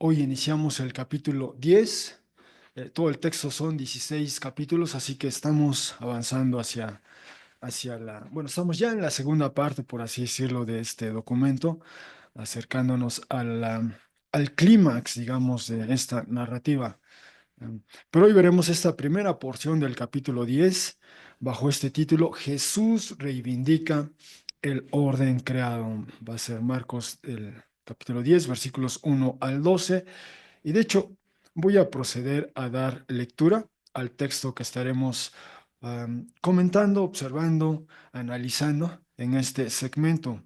Hoy iniciamos el capítulo 10. Todo el texto son 16 capítulos, así que estamos avanzando hacia bueno, estamos ya en la segunda parte, por así decirlo, de este documento, acercándonos al clímax, digamos, de esta narrativa. Pero hoy veremos esta primera porción del capítulo 10 bajo este título: Jesús reivindica el orden creado. Va a ser Marcos, el capítulo 10, versículos 1 al 12. Y de hecho, voy a proceder a dar lectura al texto que estaremos comentando, observando, analizando en este segmento.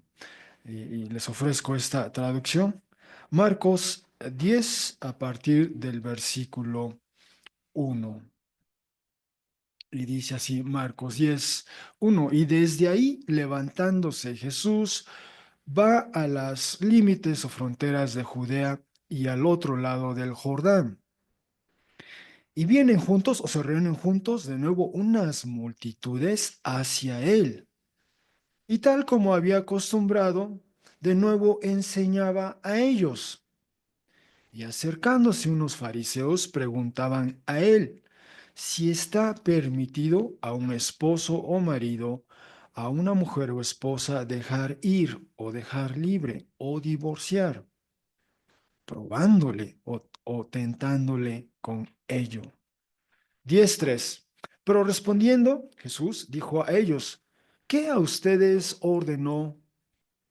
Y les ofrezco esta traducción. Marcos 10 a partir del versículo 1. Y dice así, Marcos 10:1. Y desde ahí, levantándose Jesús, va a las límites o fronteras de Judea y al otro lado del Jordán. Y vienen juntos o se reúnen juntos de nuevo unas multitudes hacia él. Y tal como había acostumbrado, de nuevo enseñaba a ellos. Y acercándose unos fariseos preguntaban a él si está permitido a un esposo o marido, a una mujer o esposa dejar ir o dejar libre o divorciar, probándole o tentándole con ello. 10:3. Pero respondiendo, Jesús dijo a ellos: ¿qué a ustedes ordenó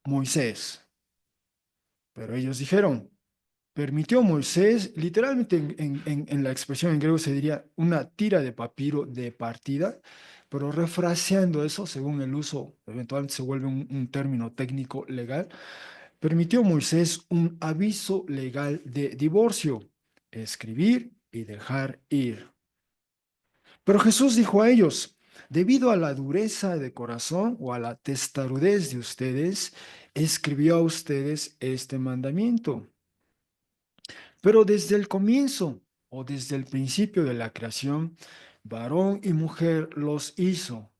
Moisés? Pero ellos dijeron: permitió Moisés, literalmente en la expresión en griego se diría una tira de papiro de partida, pero refraseando eso, según el uso, eventualmente se vuelve un término técnico legal. Permitió Moisés un aviso legal de divorcio: escribir y dejar ir. Pero Jesús dijo a ellos: debido a la dureza de corazón o a la testarudez de ustedes, escribió a ustedes este mandamiento. Pero desde el comienzo o desde el principio de la creación, varón y mujer los hizo.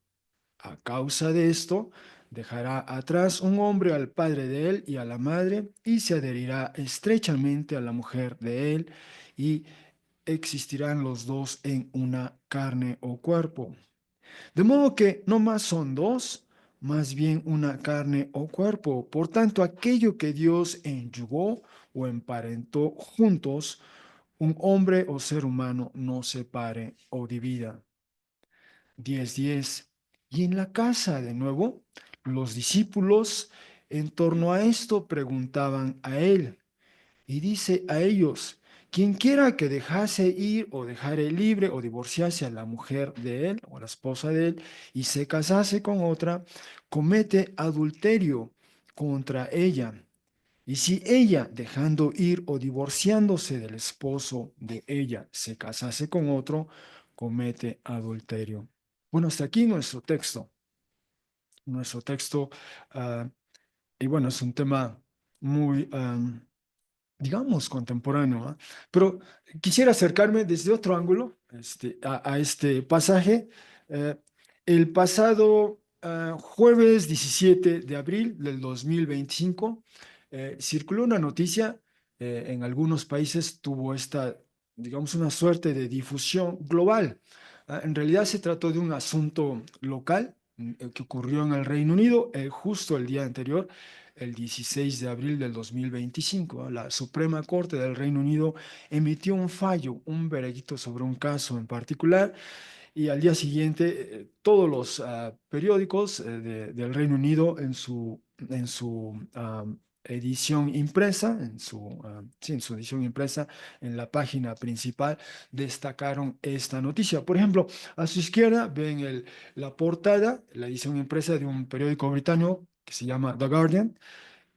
A causa de esto, dejará atrás un hombre al padre de él y a la madre, y se adherirá estrechamente a la mujer de él, y existirán los dos en una carne o cuerpo. De modo que no más son dos, más bien una carne o cuerpo. Por tanto, aquello que Dios enyugó o emparentó juntos, un hombre o ser humano no separe o divida. 10:10. Y en la casa, de nuevo, los discípulos en torno a esto preguntaban a él. Y dice a ellos: quien quiera que dejase ir o dejare libre o divorciase a la mujer de él o a la esposa de él y se casase con otra, comete adulterio contra ella. Y si ella, dejando ir o divorciándose del esposo de ella, se casase con otro, comete adulterio. Bueno, hasta aquí nuestro texto. Nuestro texto, ah, y bueno, es un tema muy, digamos, contemporáneo, ¿ah? Pero quisiera acercarme desde otro ángulo a este pasaje. Eh, el pasado jueves 17 de abril del 2025 circuló una noticia. En algunos países tuvo esta, digamos, una suerte de difusión global. En realidad se trató de un asunto local que ocurrió en el Reino Unido justo el día anterior, el 16 de abril del 2025. La Suprema Corte del Reino Unido emitió un fallo, un veredicto sobre un caso en particular, y al día siguiente todos los periódicos del Reino Unido en su edición impresa, sí, en su edición impresa, en la página principal, destacaron esta noticia. Por ejemplo, a su izquierda ven la portada, la edición impresa de un periódico británico que se llama The Guardian,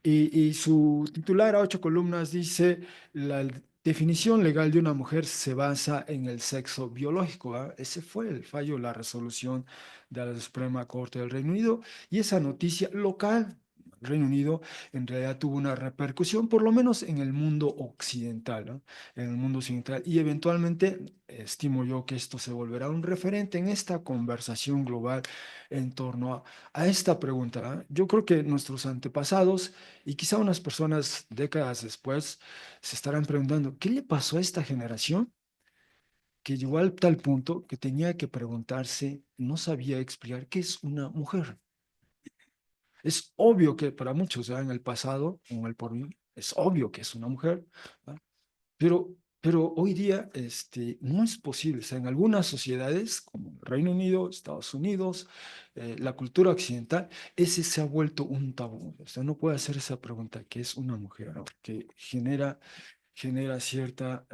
y su titular a 8 columnas dice: la definición legal de una mujer se basa en el sexo biológico. ¿Ah? Ese fue el fallo, la resolución de la Suprema Corte del Reino Unido, y esa noticia local. Reino Unido en realidad tuvo una repercusión, por lo menos en el mundo occidental, ¿no? En el mundo occidental. Y eventualmente, estimo yo que esto se volverá un referente en esta conversación global en torno a esta pregunta, ¿ah? Yo creo que nuestros antepasados y quizá unas personas décadas después se estarán preguntando, ¿qué le pasó a esta generación que llegó al tal punto que tenía que preguntarse, no sabía explicar qué es una mujer? Es obvio que para muchos, ¿verdad? En el pasado, en el porvenir, es obvio que es una mujer, ¿verdad? Pero hoy día no es posible. O sea, en algunas sociedades, como el Reino Unido, Estados Unidos, la cultura occidental, ese se ha vuelto un tabú. O sea, no puede hacer esa pregunta, ¿qué es una mujer? ¿No? Que genera cierta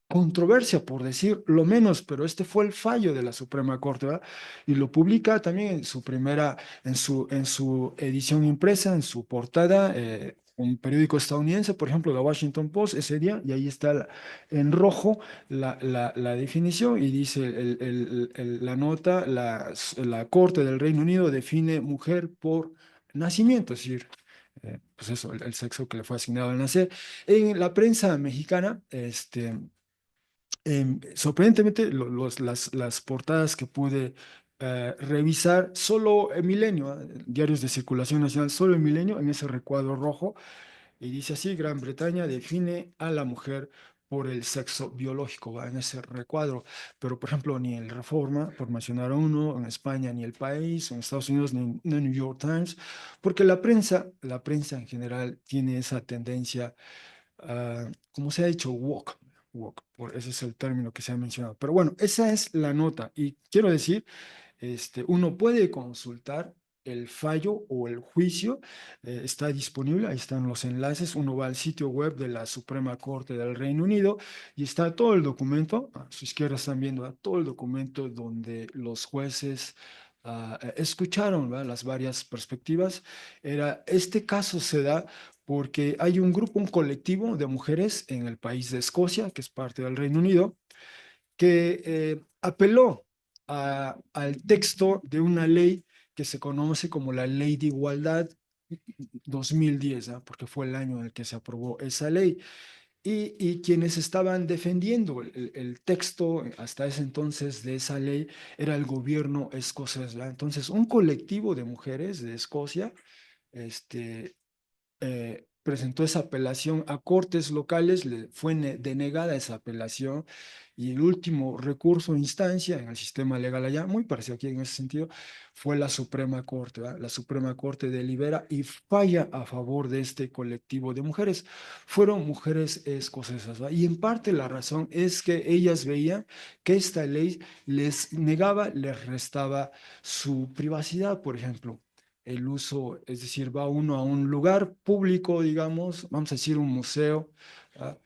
controversia, por decir lo menos, pero este fue el fallo de la Suprema Corte, ¿verdad? Y lo publica también en su en su edición impresa, en su portada, un periódico estadounidense, por ejemplo, The Washington Post, ese día, y ahí está en rojo la definición y dice la nota, la Corte del Reino Unido define mujer por nacimiento, es decir, pues eso, el sexo que le fue asignado al nacer. En la prensa mexicana, sorprendentemente, las portadas que pude revisar, solo en Milenio, diarios de circulación nacional, solo en Milenio, en ese recuadro rojo, y dice así, Gran Bretaña define a la mujer por el sexo biológico, va en ese recuadro. Pero, por ejemplo, ni el Reforma, por mencionar uno, en España ni El País, en Estados Unidos ni New York Times, porque la prensa en general tiene esa tendencia, como se ha dicho, ese es el término que se ha mencionado. Pero bueno, esa es la nota. Y quiero decir, uno puede consultar el fallo o el juicio, está disponible, ahí están los enlaces, uno va al sitio web de la Suprema Corte del Reino Unido y está todo el documento, a su izquierda están viendo, todo el documento donde los jueces escucharon, ¿verdad? Las varias perspectivas. Este caso se da porque hay un grupo, un colectivo de mujeres en el país de Escocia, que es parte del Reino Unido, que apeló al texto de una ley que se conoce como la Ley de Igualdad 2010, ¿ah? Porque fue el año en el que se aprobó esa ley. Y quienes estaban defendiendo el texto hasta ese entonces de esa ley era el gobierno escocés, ¿verdad? Entonces, un colectivo de mujeres de Escocia, este, presentó esa apelación a cortes locales, le fue denegada esa apelación y el último recurso de instancia en el sistema legal allá, muy parecido aquí en ese sentido, fue la Suprema Corte, ¿verdad? La Suprema Corte delibera y falla a favor de este colectivo de mujeres. Fueron mujeres escocesas, ¿verdad? Y en parte la razón es que ellas veían que esta ley les negaba, les restaba su privacidad, por ejemplo el uso, es decir, va uno a un lugar público, digamos, vamos a decir un museo, ¿ah?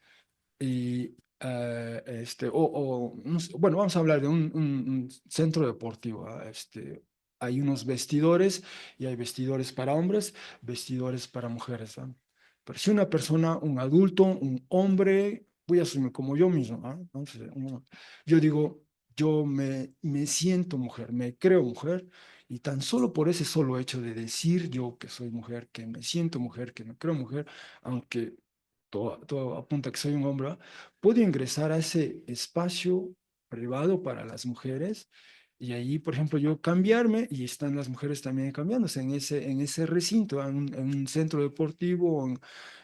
Y, no sé, bueno, vamos a hablar de un centro deportivo, ¿ah? Hay unos vestidores y hay vestidores para hombres, vestidores para mujeres, ¿ah? Pero si una persona, un adulto, un hombre, voy a asumir como yo mismo, ¿ah? Entonces, yo digo, yo me siento mujer, me creo mujer, y tan solo por ese solo hecho de decir yo que soy mujer, que me siento mujer, que me creo mujer, aunque todo apunta a que soy un hombre, ¿verdad? Puedo ingresar a ese espacio privado para las mujeres y ahí, por ejemplo, yo cambiarme y están las mujeres también cambiándose en ese recinto, en un centro deportivo,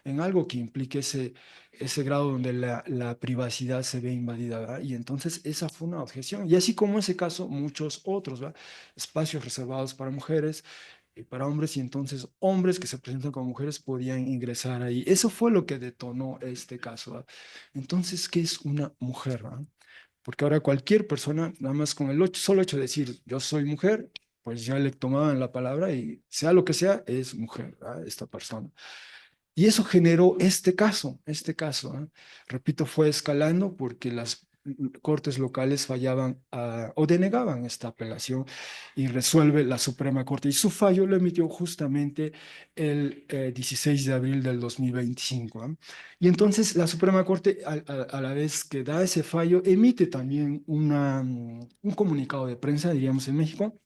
en algo que implique ese grado donde la privacidad se ve invadida, ¿verdad? Y entonces esa fue una objeción. Y así como ese caso, muchos otros, ¿verdad? Espacios reservados para mujeres para hombres y entonces hombres que se presentan como mujeres podían ingresar ahí. Eso fue lo que detonó este caso, ¿verdad? Entonces, ¿qué es una mujer? ¿Verdad? Porque ahora cualquier persona, nada más con el solo hecho de decir yo soy mujer, pues ya le tomaban la palabra y sea lo que sea, es mujer, ¿verdad? Esta persona. Y eso generó este caso, ¿eh? Repito, fue escalando porque las cortes locales fallaban o denegaban esta apelación y resuelve la Suprema Corte. Y su fallo lo emitió justamente el 16 de abril del 2025, ¿eh? Y entonces la Suprema Corte, a la vez que da ese fallo, emite también un comunicado de prensa, diríamos en México,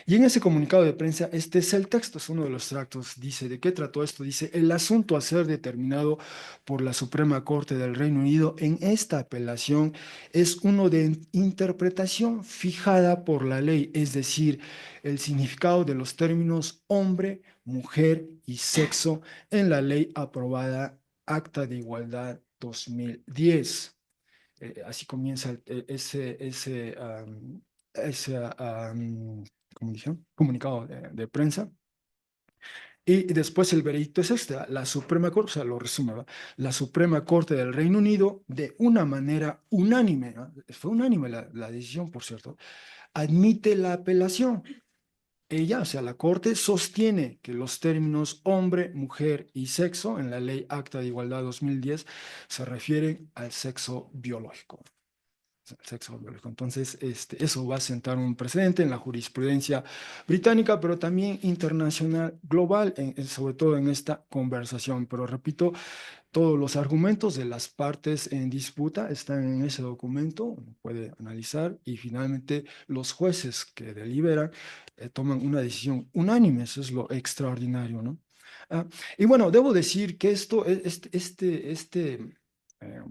Y en ese comunicado de prensa, este es el texto, es uno de los tractos. Dice, ¿de qué trató esto? Dice, el asunto a ser determinado por la Suprema Corte del Reino Unido en esta apelación es uno de interpretación fijada por la ley, es decir, el significado de los términos hombre, mujer y sexo en la ley aprobada Acta de Igualdad 2010. Así comienza ese ¿cómo dije? Comunicado de prensa. Y después el veredicto es este, la Suprema Corte, o sea, lo resume, ¿va? La Suprema Corte del Reino Unido, de una manera unánime, ¿no? Fue unánime la decisión, por cierto, admite la apelación. Ella, o sea, la Corte sostiene que los términos hombre, mujer y sexo en la Ley Acta de Igualdad 2010 se refieren al sexo biológico. Sexo biológico. Entonces, eso va a sentar un precedente en la jurisprudencia británica, pero también internacional, global, sobre todo en esta conversación. Pero repito, todos los argumentos de las partes en disputa están en ese documento, uno puede analizar, y finalmente los jueces que deliberan toman una decisión unánime, eso es lo extraordinario, ¿no? Ah, y bueno, debo decir que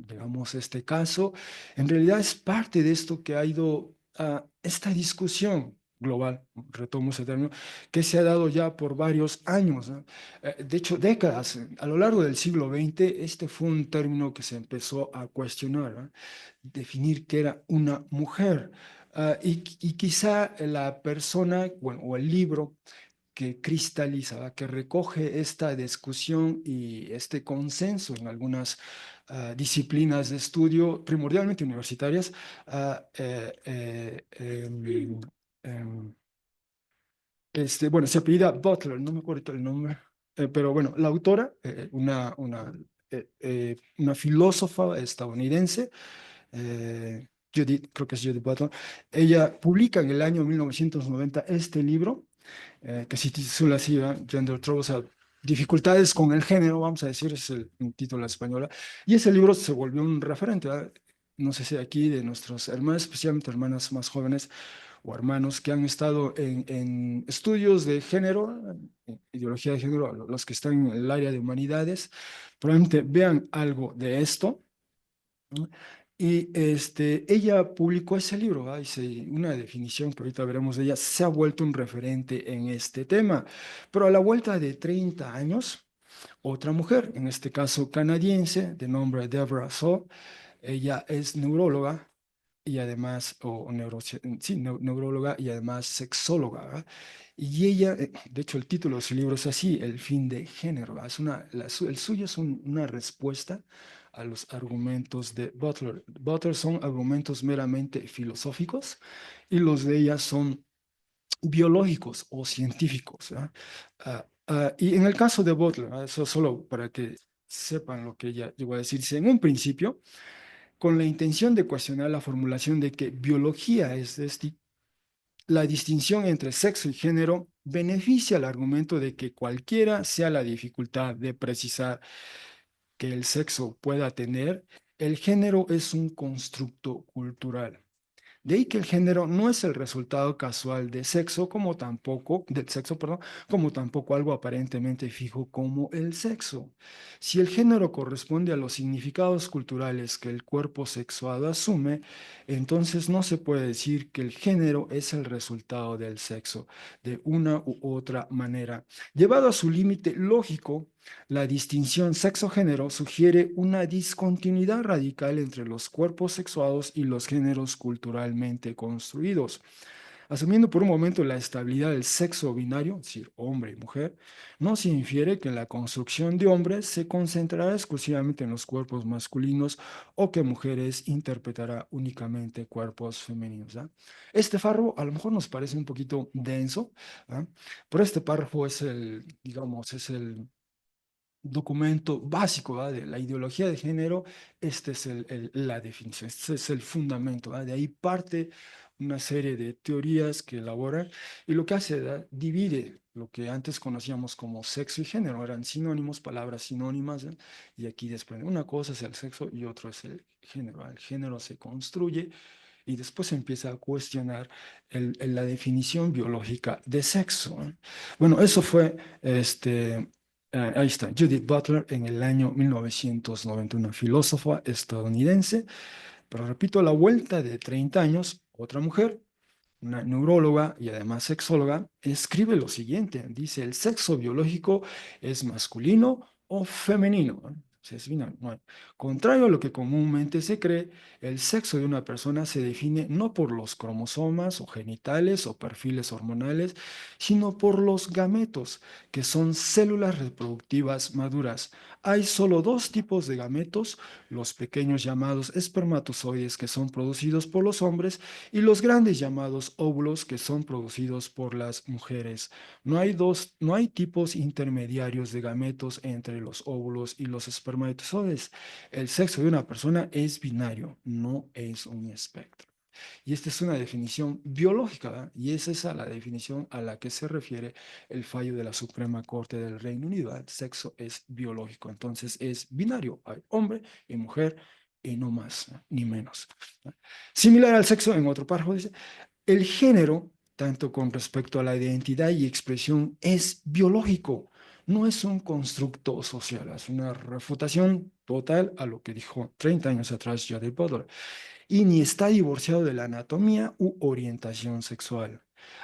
digamos, este caso, en realidad es parte de esto que ha ido a esta discusión global, retomo ese término, que se ha dado ya por varios años, ¿no? De hecho, décadas. A lo largo del siglo XX, este fue un término que se empezó a cuestionar, ¿no? Definir qué era una mujer. Y quizá la persona, bueno, o el libro que cristaliza, ¿va? Que recoge esta discusión y este consenso en algunas disciplinas de estudio, primordialmente universitarias, ah, eh, eh, em, em, bueno, se apellida Butler, no me acuerdo el nombre, pero bueno, la autora, una filósofa estadounidense, Judith, creo que es Judith Butler, ella publica en el año 1990 este libro, que se titula así, ¿verdad? Gender Troubles, o sea, dificultades con el género, vamos a decir, es el título español, y ese libro se volvió un referente, ¿verdad? No sé si aquí de nuestros hermanos, especialmente hermanas más jóvenes, o hermanos que han estado en estudios de género, ideología de género, los que están en el área de humanidades, probablemente vean algo de esto, ¿no? Y ella publicó ese libro, ¿va? Dice una definición que ahorita veremos de ella, se ha vuelto un referente en este tema. Pero a la vuelta de 30 años, otra mujer, en este caso canadiense, de nombre Deborah So, ella es neuróloga y además, sí, neuróloga y además sexóloga, ¿verdad? Y ella, de hecho, el título de su libro es así, El fin de género, ¿verdad? El suyo es una respuesta a los argumentos de Butler. Butler son argumentos meramente filosóficos y los de ella son biológicos o científicos, ¿verdad? Y en el caso de Butler, ¿verdad? Eso solo para que sepan lo que ella llegó a decirse en un principio, con la intención de cuestionar la formulación de que biología la distinción entre sexo y género beneficia al argumento de que cualquiera sea la dificultad de precisar que el sexo pueda tener, el género es un constructo cultural. De ahí que el género no es el resultado casual del sexo, perdón, como tampoco algo aparentemente fijo como el sexo. Si el género corresponde a los significados culturales que el cuerpo sexuado asume, entonces no se puede decir que el género es el resultado del sexo de una u otra manera. Llevado a su límite lógico, la distinción sexo-género sugiere una discontinuidad radical entre los cuerpos sexuados y los géneros culturalmente construidos. Asumiendo por un momento la estabilidad del sexo binario, es decir, hombre y mujer, no se infiere que la construcción de hombres se concentrará exclusivamente en los cuerpos masculinos o que mujeres interpretará únicamente cuerpos femeninos. ¿Ah? Este párrafo a lo mejor nos parece un poquito denso, ¿ah? Pero este párrafo es digamos, es el documento básico, ¿va? De la ideología de género. Esta es la definición, este es el fundamento, ¿va? De ahí parte una serie de teorías que elaboran y lo que hace, ¿va? Divide lo que antes conocíamos como sexo y género, eran sinónimos, palabras sinónimas, ¿eh? Y aquí desprende una cosa es el sexo y otro es el género, ¿va? El género se construye y después empieza a cuestionar la definición biológica de sexo. Bueno, eso fue, ahí está, Judith Butler en el año 1990, una filósofa estadounidense, pero repito, a la vuelta de 30 años, otra mujer, una neuróloga y además sexóloga, escribe lo siguiente. Dice, el sexo biológico es masculino o femenino. ¿No? O sea, es binario, no hay. Contrario a lo que comúnmente se cree, el sexo de una persona se define no por los cromosomas o genitales o perfiles hormonales, sino por los gametos, que son células reproductivas maduras. Hay solo dos tipos de gametos, los pequeños llamados espermatozoides que son producidos por los hombres y los grandes llamados óvulos que son producidos por las mujeres. No hay tipos intermediarios de gametos entre los óvulos y los espermatozoides. El sexo de una persona es binario, no es un espectro. Y esta es una definición biológica, ¿verdad? Y es esa la definición a la que se refiere el fallo de la Suprema Corte del Reino Unido. ¿Verdad? Sexo es biológico, entonces es binario, hay hombre y mujer y no más ni menos. ¿Verdad? Similar al sexo, en otro párrafo dice, el género, tanto con respecto a la identidad y expresión, es biológico, no es un constructo social, es una refutación total a lo que dijo 30 años atrás Judith Butler y ni está divorciado de la anatomía u orientación sexual.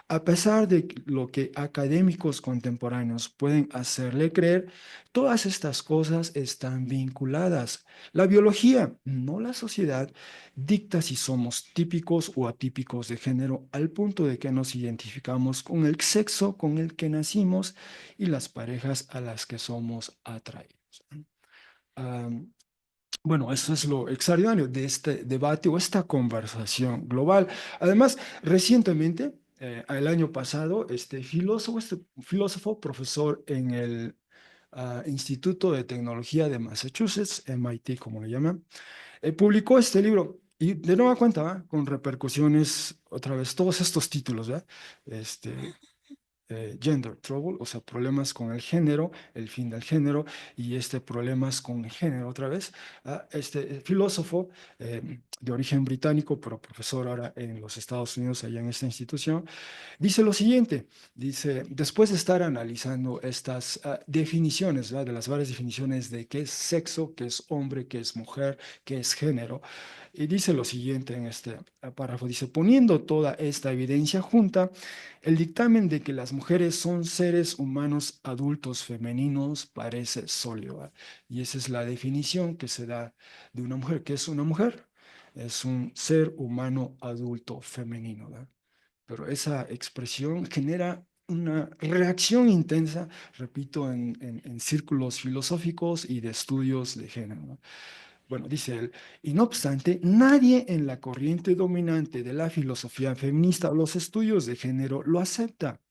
A pesar de lo que académicos contemporáneos pueden hacerle creer, todas estas cosas están vinculadas. La biología, no la sociedad, dicta si somos típicos o atípicos de género al punto de que nos identificamos con el sexo con el que nacimos y las parejas a las que somos atraídos. Um, bueno, eso es lo extraordinario de este debate o esta conversación global. Además, recientemente, el año pasado, este filósofo, profesor en el Instituto de Tecnología de Massachusetts, MIT, como le llaman, publicó este libro. Y de nueva cuenta, ¿va? Con repercusiones, otra vez, todos estos títulos, ¿verdad? Este, Gender Trouble, o sea, problemas con el género, el fin del género, y problemas con el género otra vez. Este filósofo de origen británico, pero profesor ahora en los Estados Unidos, allá en esta institución, dice lo siguiente, dice, después de estar analizando estas definiciones, ¿verdad? De las varias definiciones de qué es sexo, qué es hombre, qué es mujer, qué es género, y dice lo siguiente en este párrafo, dice, poniendo toda esta evidencia junta, el dictamen de que las mujeres son seres humanos adultos femeninos parece sólido, ¿verdad? Y esa es la definición que se da de una mujer. ¿Qué es una mujer? Es un ser humano adulto femenino, ¿verdad? Pero esa expresión genera una reacción intensa, repito, en círculos filosóficos y de estudios de género. ¿No? Bueno, dice él, y no obstante, nadie en la corriente dominante de la filosofía feminista o los estudios de género lo acepta.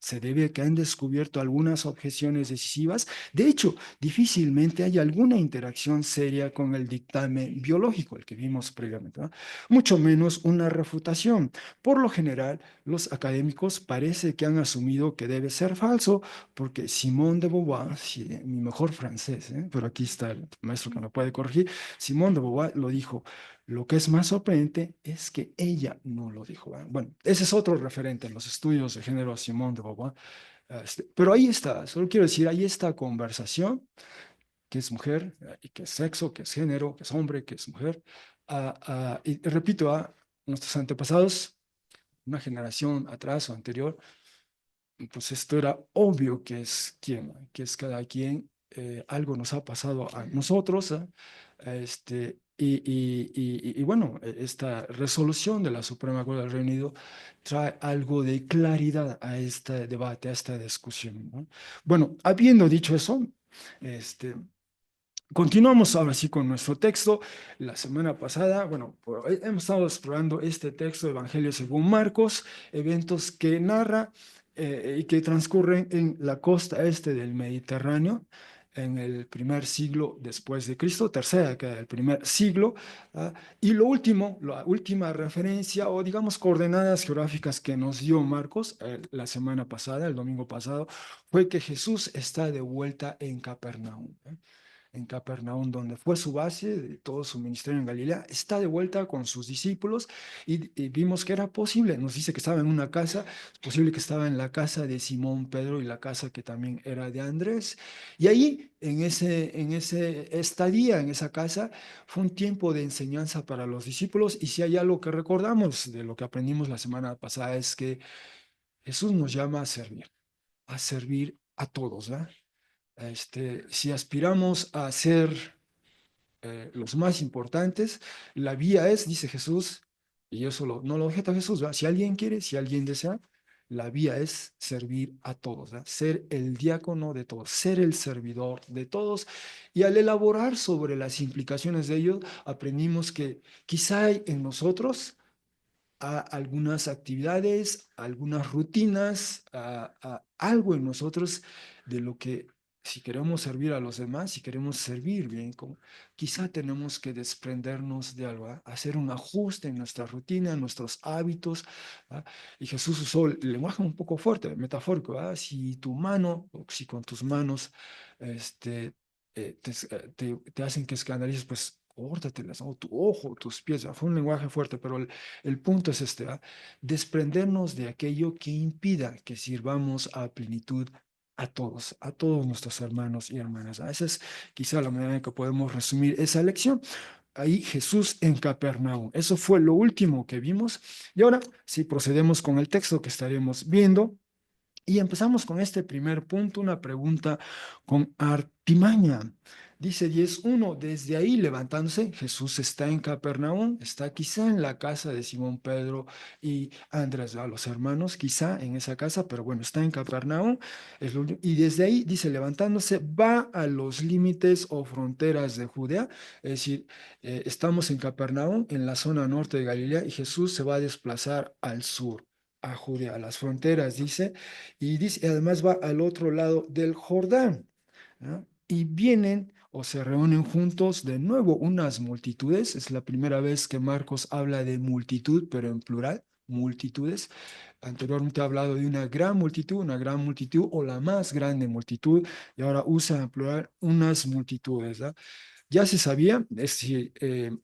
Se debe a que han descubierto algunas objeciones decisivas. De hecho, difícilmente hay alguna interacción seria con el dictamen biológico, el que vimos previamente, ¿no? Mucho menos una refutación. Por lo general, los académicos parece que han asumido que debe ser falso, porque Simone de Beauvoir, sí, mi mejor francés, pero aquí está el maestro que me puede corregir, Simone de Beauvoir lo dijo. Lo que es más sorprendente es que ella no lo dijo. ¿Eh? Bueno, ese es otro referente en los estudios de género, Simone de Beauvoir. Pero ahí está, solo quiero decir, ahí está conversación, que es mujer, y que es sexo, que es género, que es hombre, que es mujer. Y repito, nuestros antepasados, una generación atrás o anterior, pues esto era obvio que es cada quien, algo nos ha pasado a nosotros, ¿eh? Y bueno, esta resolución de la Suprema Corte del Reino Unido trae algo de claridad a este debate, a esta discusión, ¿no? Bueno, habiendo dicho eso, este, continuamos ahora sí con nuestro texto. La semana pasada, bueno, hemos estado explorando este texto, Evangelio según Marcos, eventos que narra y que transcurren en la costa este del Mediterráneo en el primer siglo después de Cristo, tercera década del primer siglo. ¿Ah? Y lo último, la última referencia o digamos coordenadas geográficas que nos dio Marcos la semana pasada, el domingo pasado, fue que Jesús está de vuelta en Capernaum. ¿Eh? en Capernaum, donde fue su base de todo su ministerio en Galilea, está de vuelta con sus discípulos y vimos que era posible. Nos dice que estaba en una casa, es posible que estaba en la casa de Simón Pedro y la casa que también era de Andrés. Y ahí, en ese estadía, en esa casa, fue un tiempo de enseñanza para los discípulos. Y si hay algo que recordamos de lo que aprendimos la semana pasada es que Jesús nos llama a servir a todos, ¿verdad? Si aspiramos a ser los más importantes, la vía es, dice Jesús, y eso no lo objeta Jesús, ¿verdad? Si alguien quiere, si alguien desea, la vía es servir a todos, ¿verdad? Ser el diácono de todos, ser el servidor de todos. Y al elaborar sobre las implicaciones de ello, aprendimos que quizá hay en nosotros algunas actividades, algunas rutinas, algo en nosotros de lo que si queremos servir a los demás, si queremos servir bien, quizá tenemos que desprendernos de algo, ¿ah? Hacer un ajuste en nuestra rutina, en nuestros hábitos. ¿Ah? Y Jesús usó el lenguaje un poco fuerte, metafórico. ¿Ah? Si tu mano, o si con tus manos, te hacen que escandalices, pues córtatelas, o tu ojo, tus pies. Fue un lenguaje fuerte, pero el punto es este, ¿ah? Desprendernos de aquello que impida que sirvamos a plenitud a todos nuestros hermanos y hermanas. Esa es quizá la manera en que podemos resumir esa lección. Ahí Jesús en Capernaum. Eso fue lo último que vimos. Y ahora, si procedemos con el texto que estaremos viendo, y empezamos con este primer punto, una pregunta con artimaña. Dice 10:1, desde ahí levantándose, Jesús está en Capernaum, está quizá en la casa de Simón Pedro y Andrés, a los hermanos, quizá en esa casa, pero bueno, está en Capernaum. Y desde ahí, dice, levantándose, va a los límites o fronteras de Judea, es decir, estamos en Capernaum, en la zona norte de Galilea, y Jesús se va a desplazar al sur, a Judea, a las fronteras, y dice, además va al otro lado del Jordán, ¿no? Y vienen o se reúnen juntos de nuevo unas multitudes. Es la primera vez que Marcos habla de multitud, pero en plural, multitudes. Anteriormente ha hablado de una gran multitud o la más grande multitud, y ahora usa en plural unas multitudes, ¿no? Ya se sabía, es decir, en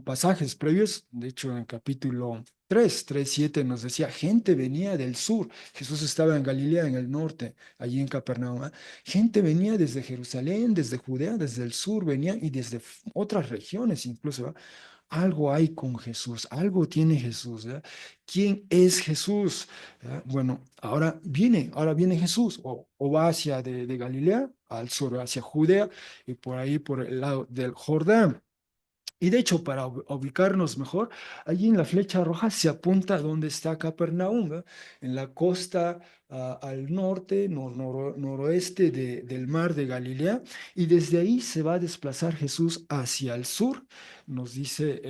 pasajes previos, de hecho en capítulo 3:7 nos decía, gente venía del sur, Jesús estaba en Galilea, en el norte, allí en Capernaum, ¿ah? Gente venía desde Jerusalén, desde Judea, desde el sur, venía y desde otras regiones incluso, ¿ah? Algo hay con Jesús, algo tiene Jesús, ¿verdad? ¿Quién es Jesús? ¿Verdad? Bueno, ahora viene Jesús, o va hacia de Galilea al sur, hacia Judea, y por ahí, por el lado del Jordán. Y de hecho, para ubicarnos mejor, allí en la flecha roja se apunta a dónde está Capernaum, ¿verdad? En la costa al norte, noroeste del mar de Galilea, y desde ahí se va a desplazar Jesús hacia el sur, nos dice,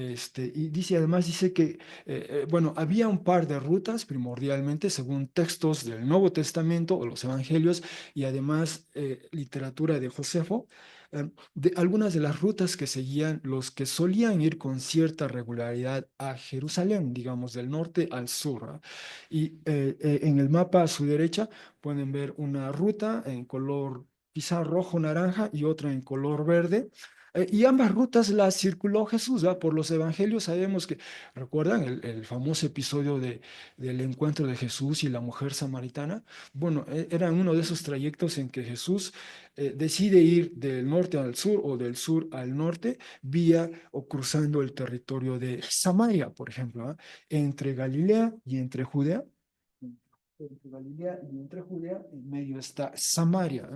y dice además, dice que, bueno, había un par de rutas primordialmente, según textos del Nuevo Testamento o los Evangelios, y además literatura de Josefo, de algunas de las rutas que seguían los que solían ir con cierta regularidad a Jerusalén, digamos, del norte al sur, ¿ah? Y en el mapa a su derecha pueden ver una ruta en color quizá rojo-naranja y otra en color verde. Y ambas rutas las circuló Jesús, ¿ah? Por los evangelios sabemos que, ¿recuerdan el famoso episodio del encuentro de Jesús y la mujer samaritana? Bueno, era uno de esos trayectos en que Jesús decide ir del norte al sur o del sur al norte vía o cruzando el territorio de Samaria, por ejemplo, ¿ah? Entre Galilea y entre Judea. Entre Galilea y entre Judea, en medio está Samaria,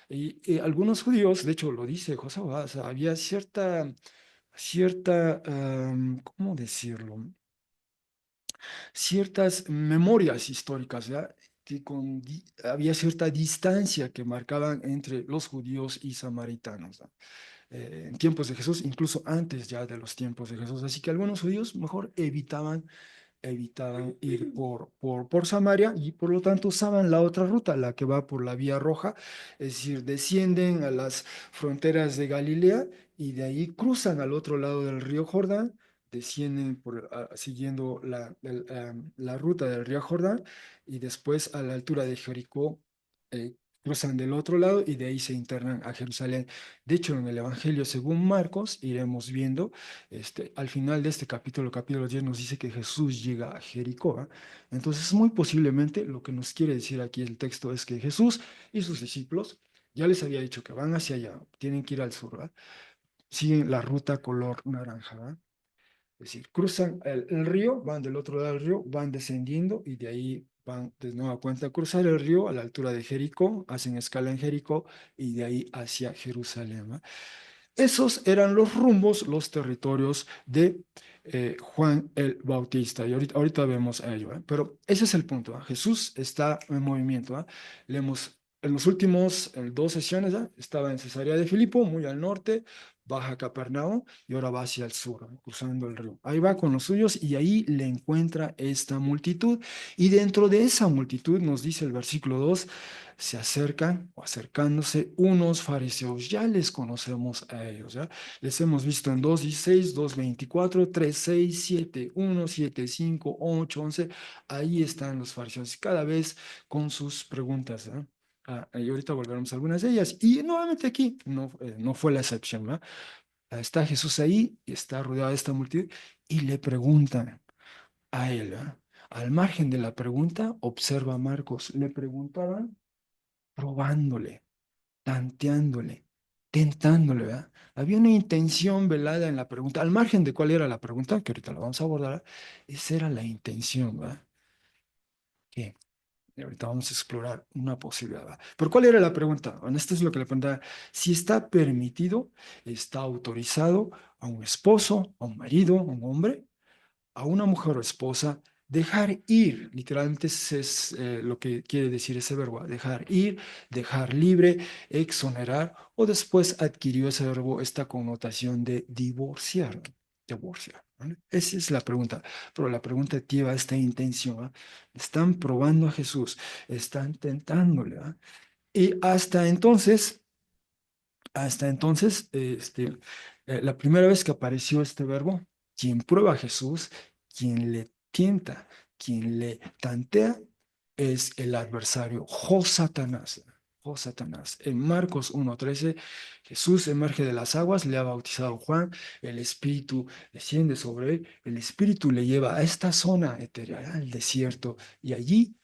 ¿eh? Y algunos judíos, de hecho lo dice José, o sea, había ¿cómo decirlo? Ciertas memorias históricas, ¿ya? Había cierta distancia que marcaban entre los judíos y samaritanos, ¿no? En tiempos de Jesús, incluso antes ya de los tiempos de Jesús. Así que algunos judíos mejor evitaban ir por Samaria y por lo tanto usaban la otra ruta, la que va por la Vía Roja, es decir, descienden a las fronteras de Galilea y de ahí cruzan al otro lado del río Jordán, descienden siguiendo la ruta del río Jordán y después a la altura de Jericó cruzan del otro lado y de ahí se internan a Jerusalén. De hecho, en el Evangelio según Marcos, iremos viendo, al final de este capítulo, capítulo 10, nos dice que Jesús llega a Jericó. ¿Ah? Entonces, muy posiblemente lo que nos quiere decir aquí el texto es que Jesús y sus discípulos, ya les había dicho que van hacia allá, tienen que ir al sur, ¿verdad? Siguen la ruta color naranja, ¿verdad? Es decir, cruzan el río, van del otro lado del río, van descendiendo y de ahí van de nueva cuenta a cruzar el río a la altura de Jericó, hacen escala en Jericó y de ahí hacia Jerusalén. ¿Va? Esos eran los rumbos, los territorios de Juan el Bautista. Y ahorita vemos a ello, ¿eh? Pero ese es el punto. ¿Eh? Jesús está en movimiento. ¿Eh? Leemos en los últimos dos sesiones, ¿eh? Estaba en Cesarea de Filipo, muy al norte, baja a Capernaum y ahora va hacia el sur, ¿eh? Cruzando el río. Ahí va con los suyos y ahí le encuentra esta multitud. Y dentro de esa multitud, nos dice el versículo 2, se acercan o acercándose unos fariseos. Ya les conocemos a ellos, ¿ya? Les hemos visto en 2:16, 2:24, 3:6, 7:1, 7:5, 8:11. Ahí están los fariseos, cada vez con sus preguntas, ¿eh? Y ahorita volveremos a algunas de ellas. Y nuevamente aquí no fue la excepción, ¿no? Está Jesús ahí y está rodeado de esta multitud y le preguntan a él, ¿eh? Al margen de la pregunta, observa Marcos, le preguntaban probándole, tanteándole, tentándole, ¿verdad? Había una intención velada en la pregunta, al margen de cuál era la pregunta, que ahorita la vamos a abordar, esa era la intención, ¿verdad? Que ahorita vamos a explorar una posibilidad, ¿verdad? Pero ¿cuál era la pregunta? Bueno, esto es lo que le preguntaba. Si está permitido, está autorizado a un esposo, a un marido, a un hombre, a una mujer o esposa, dejar ir, literalmente es lo que quiere decir ese verbo, dejar ir, dejar libre, exonerar, o después adquirió ese verbo esta connotación de divorciar, divorciar. ¿Vale? Esa es la pregunta, pero la pregunta lleva esta intención. ¿Ah? Están probando a Jesús, están tentándole. ¿Ah? Y hasta entonces, la primera vez que apareció este verbo, quien prueba a Jesús, quien le tienta, quien le tantea, es el adversario, Satanás. Satanás. En Marcos 1:13, Jesús emerge de las aguas, le ha bautizado Juan, el Espíritu desciende sobre él, el Espíritu le lleva a esta zona etérea, al desierto, y allí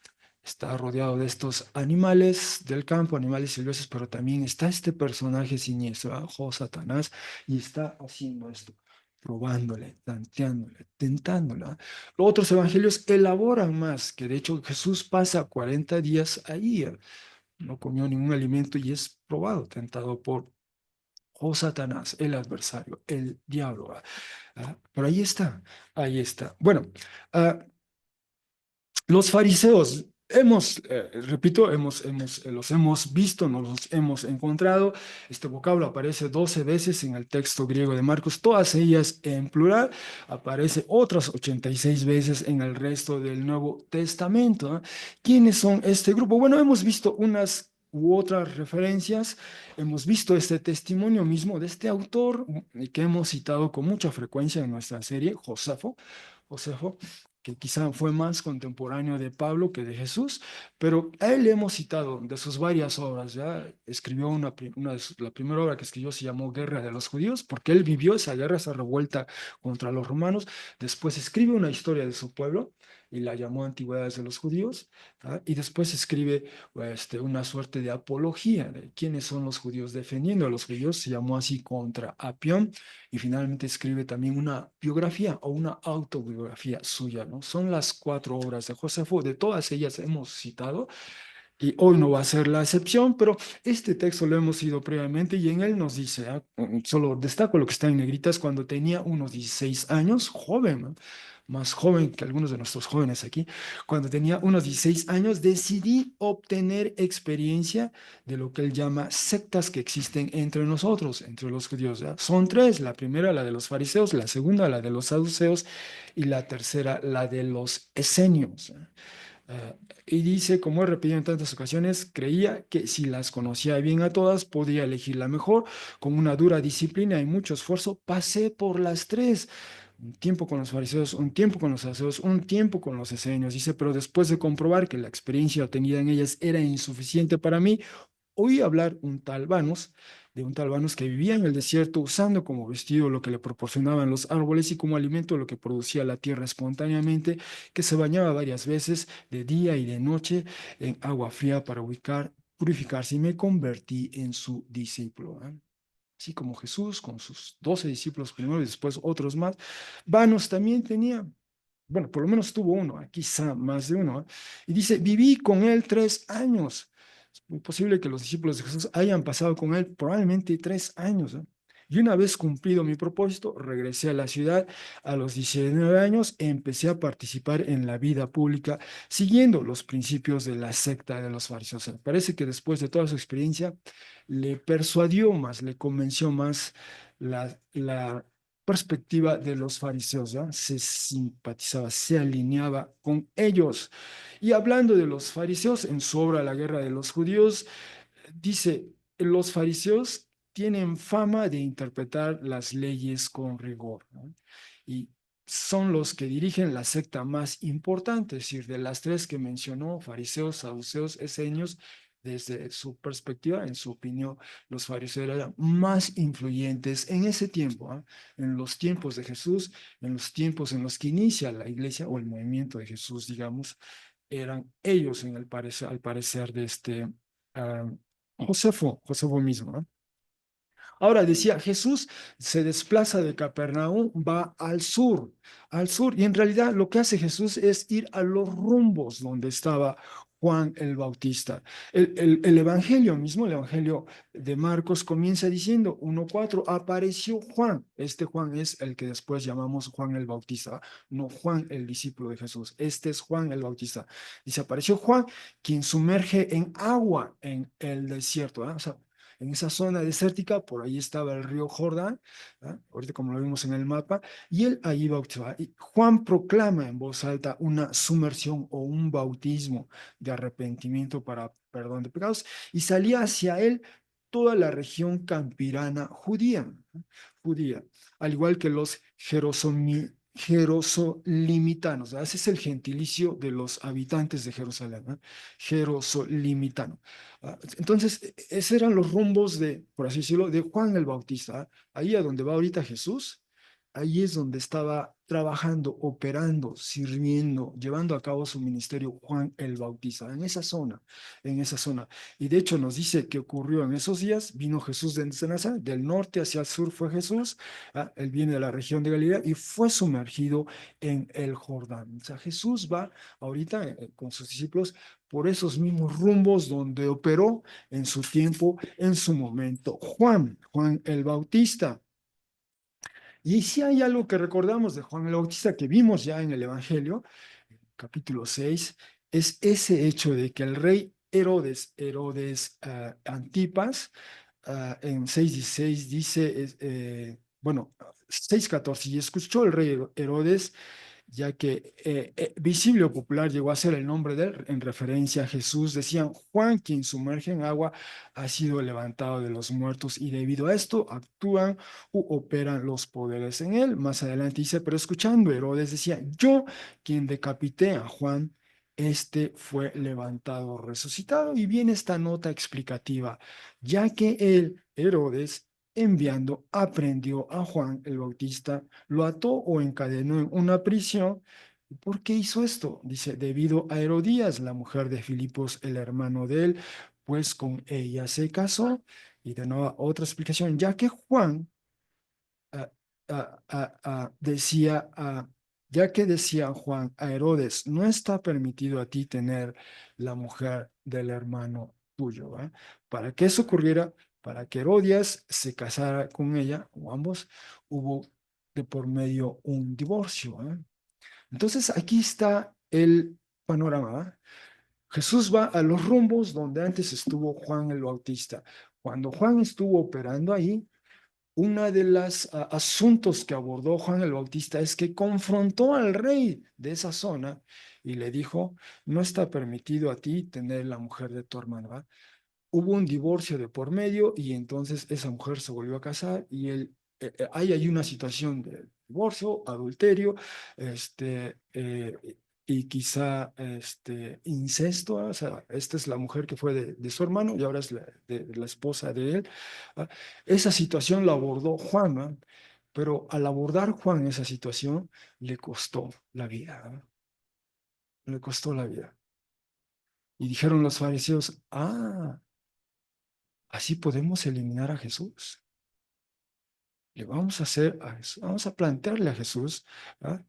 está rodeado de estos animales del campo, animales silvestres, pero también está este personaje siniestro, Satanás, y está haciendo esto, probándole, tanteándole, tentándole. ¿Ah? Los otros evangelios elaboran más, que de hecho Jesús pasa 40 días ahí, no comió ningún alimento y es probado, tentado por Satanás, el adversario, el diablo. Pero ahí está, ahí está. Bueno, ah, los fariseos, repito, los hemos visto, nos los hemos encontrado. Este vocablo aparece 12 veces en el texto griego de Marcos, todas ellas en plural. Aparece otras 86 veces en el resto del Nuevo Testamento. ¿Eh? ¿Quiénes son este grupo? Bueno, hemos visto unas u otras referencias, hemos visto este testimonio mismo de este autor que hemos citado con mucha frecuencia en nuestra serie, Josefo, que quizá fue más contemporáneo de Pablo que de Jesús, pero a él le hemos citado de sus varias obras. ¿Ya? Escribió la primera obra que escribió se llamó Guerra de los Judíos, porque él vivió esa guerra, esa revuelta contra los romanos. Después escribe una historia de su pueblo y la llamó Antigüedades de los Judíos. ¿Ah? Y después escribe una suerte de apología de quiénes son los judíos, defendiendo a los judíos, se llamó así Contra Apión, y finalmente escribe también una biografía o una autobiografía suya, ¿no? Son las cuatro obras de Josefo, de todas ellas hemos citado, y hoy no va a ser la excepción, pero este texto lo hemos ido previamente y en él nos dice, solo destaco lo que está en negritas, cuando tenía unos 16 años, joven, ¿no? Más joven que algunos de nuestros jóvenes aquí, cuando tenía unos 16 años decidí obtener experiencia de lo que él llama sectas que existen entre nosotros, entre los judíos. ¿Ya? Son tres, la primera la de los fariseos, la segunda la de los saduceos y la tercera la de los esenios. ¿Ya? Ah, y dice, como he repetido en tantas ocasiones, creía que si las conocía bien a todas, podía elegir la mejor. Con una dura disciplina y mucho esfuerzo, pasé por las tres. Un tiempo con los fariseos, un tiempo con los saduceos, un tiempo con los esenios. Dice, pero después de comprobar que la experiencia obtenida en ellas era insuficiente para mí, oí hablar de un tal Vanos que vivía en el desierto usando como vestido lo que le proporcionaban los árboles y como alimento lo que producía la tierra espontáneamente, que se bañaba varias veces de día y de noche en agua fría para purificarse, y me convertí en su discípulo. Así como Jesús con sus 12 discípulos primero y después otros más. Vanos también tenía, bueno, por lo menos tuvo uno, quizá más de uno. Y dice, viví con él 3 años. Es muy posible que los discípulos de Jesús hayan pasado con él probablemente 3 años. Y una vez cumplido mi propósito, regresé a la ciudad a los 19 años e empecé a participar en la vida pública siguiendo los principios de la secta de los fariseos. Parece que después de toda su experiencia le persuadió más, le convenció más la perspectiva de los fariseos, ¿ya? Se simpatizaba, se alineaba con ellos. Y hablando de los fariseos, en su obra La guerra de los judíos, dice, los fariseos tienen fama de interpretar las leyes con rigor, ¿no? Y son los que dirigen la secta más importante, es decir, de las tres que mencionó, fariseos, saduceos, esenios, desde su perspectiva, en su opinión, los fariseos eran más influyentes en ese tiempo, ¿eh? En los tiempos de Jesús, en los tiempos en los que inicia la iglesia o el movimiento de Jesús, digamos, eran ellos en el parecer, al parecer de uh, Josefo mismo, ¿no? Ahora decía, Jesús se desplaza de Capernaum, va al sur, y en realidad lo que hace Jesús es ir a los rumbos donde estaba Juan el Bautista. El Evangelio mismo, el Evangelio de Marcos, comienza diciendo 1:4, apareció Juan. Este Juan es el que después llamamos Juan el Bautista, no Juan el discípulo de Jesús. Este es Juan el Bautista. Dice, apareció Juan, quien sumerge en agua en el desierto, ¿eh? O sea, en esa zona desértica, por ahí estaba el río Jordán, ¿ah? Ahorita como lo vimos en el mapa, y él allí bautizaba. Y Juan proclama en voz alta una sumersión o un bautismo de arrepentimiento para perdón de pecados, y salía hacia él toda la región campirana judía, ¿no? Judía, al igual que los jerosolimitanos. Ese es el gentilicio de los habitantes de Jerusalén, ¿no? Jerosolimitano. Entonces, esos eran los rumbos de, por así decirlo, de Juan el Bautista. Ahí a donde va ahorita Jesús, ahí es donde estaba trabajando, operando, sirviendo, llevando a cabo su ministerio Juan el Bautista, en esa zona, en esa zona. Y de hecho nos dice que ocurrió en esos días, vino Jesús de Nazaret, del norte hacia el sur fue Jesús, él viene de la región de Galilea y fue sumergido en el Jordán. O sea, Jesús va ahorita con sus discípulos por esos mismos rumbos donde operó en su tiempo, en su momento. Juan el Bautista. Y si hay algo que recordamos de Juan el Bautista que vimos ya en el Evangelio, capítulo 6, es ese hecho de que el rey Herodes Antipas, en 6:16 dice, bueno, 6:14, y escuchó el rey Herodes ya que visible o popular llegó a ser el nombre de él, en referencia a Jesús. Decían, Juan, quien sumerge en agua, ha sido levantado de los muertos y debido a esto actúan u operan los poderes en él. Más adelante dice, pero escuchando Herodes decía, yo, quien decapité a Juan, este fue levantado, resucitado. Y viene esta nota explicativa, ya que él, Herodes, enviando, aprendió a Juan el Bautista, lo ató o encadenó en una prisión. ¿Por qué hizo esto? Dice, debido a Herodías, la mujer de Filipos, el hermano de él, pues con ella se casó. Y de nuevo, otra explicación, ya que Juan ah, decía, ya que decía Juan a Herodes, no está permitido a ti tener la mujer del hermano tuyo, ¿eh? Para que eso ocurriera, para que Herodías se casara con ella, o ambos, hubo de por medio un divorcio, ¿eh? Entonces aquí está el panorama, ¿eh? Jesús va a los rumbos donde antes estuvo Juan el Bautista. Cuando Juan estuvo operando ahí, uno de los asuntos que abordó Juan el Bautista es que confrontó al rey de esa zona y le dijo, no está permitido a ti tener la mujer de tu hermano, ¿verdad? Hubo un divorcio de por medio y entonces esa mujer se volvió a casar y ahí hay una situación de divorcio, adulterio, y quizá incesto, o sea, esta es la mujer que fue de su hermano y ahora es de la esposa de él. ¿Ah? Esa situación la abordó Juan, ¿ah? Pero al abordar Juan esa situación, le costó la vida, ¿ah? Le costó la vida. Y dijeron los fariseos, así podemos eliminar a Jesús. Le vamos a hacer a Jesús, vamos a plantearle a Jesús, ¿ah?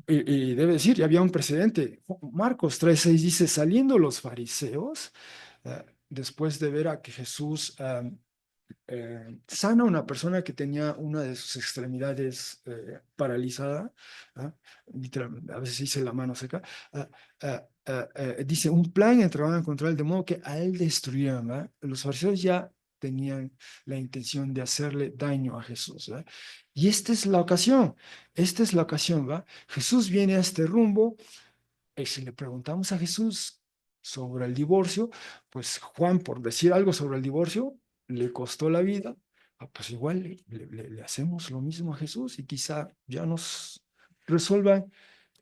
Y debe decir, ya había un precedente. Marcos 3:6 dice, saliendo los fariseos, después de ver a que Jesús sana a una persona que tenía una de sus extremidades paralizada, ¿ah? Literalmente, a veces dice la mano seca, dice, un plan entraban contra él de modo que a él destruían, ¿ah? Los fariseos ya tenían la intención de hacerle daño a Jesús, ¿ah? Y esta es la ocasión, ¿va? Jesús viene a este rumbo, y si le preguntamos a Jesús sobre el divorcio, pues Juan, por decir algo sobre el divorcio, le costó la vida. Pues igual le hacemos lo mismo a Jesús y quizá ya nos resuelva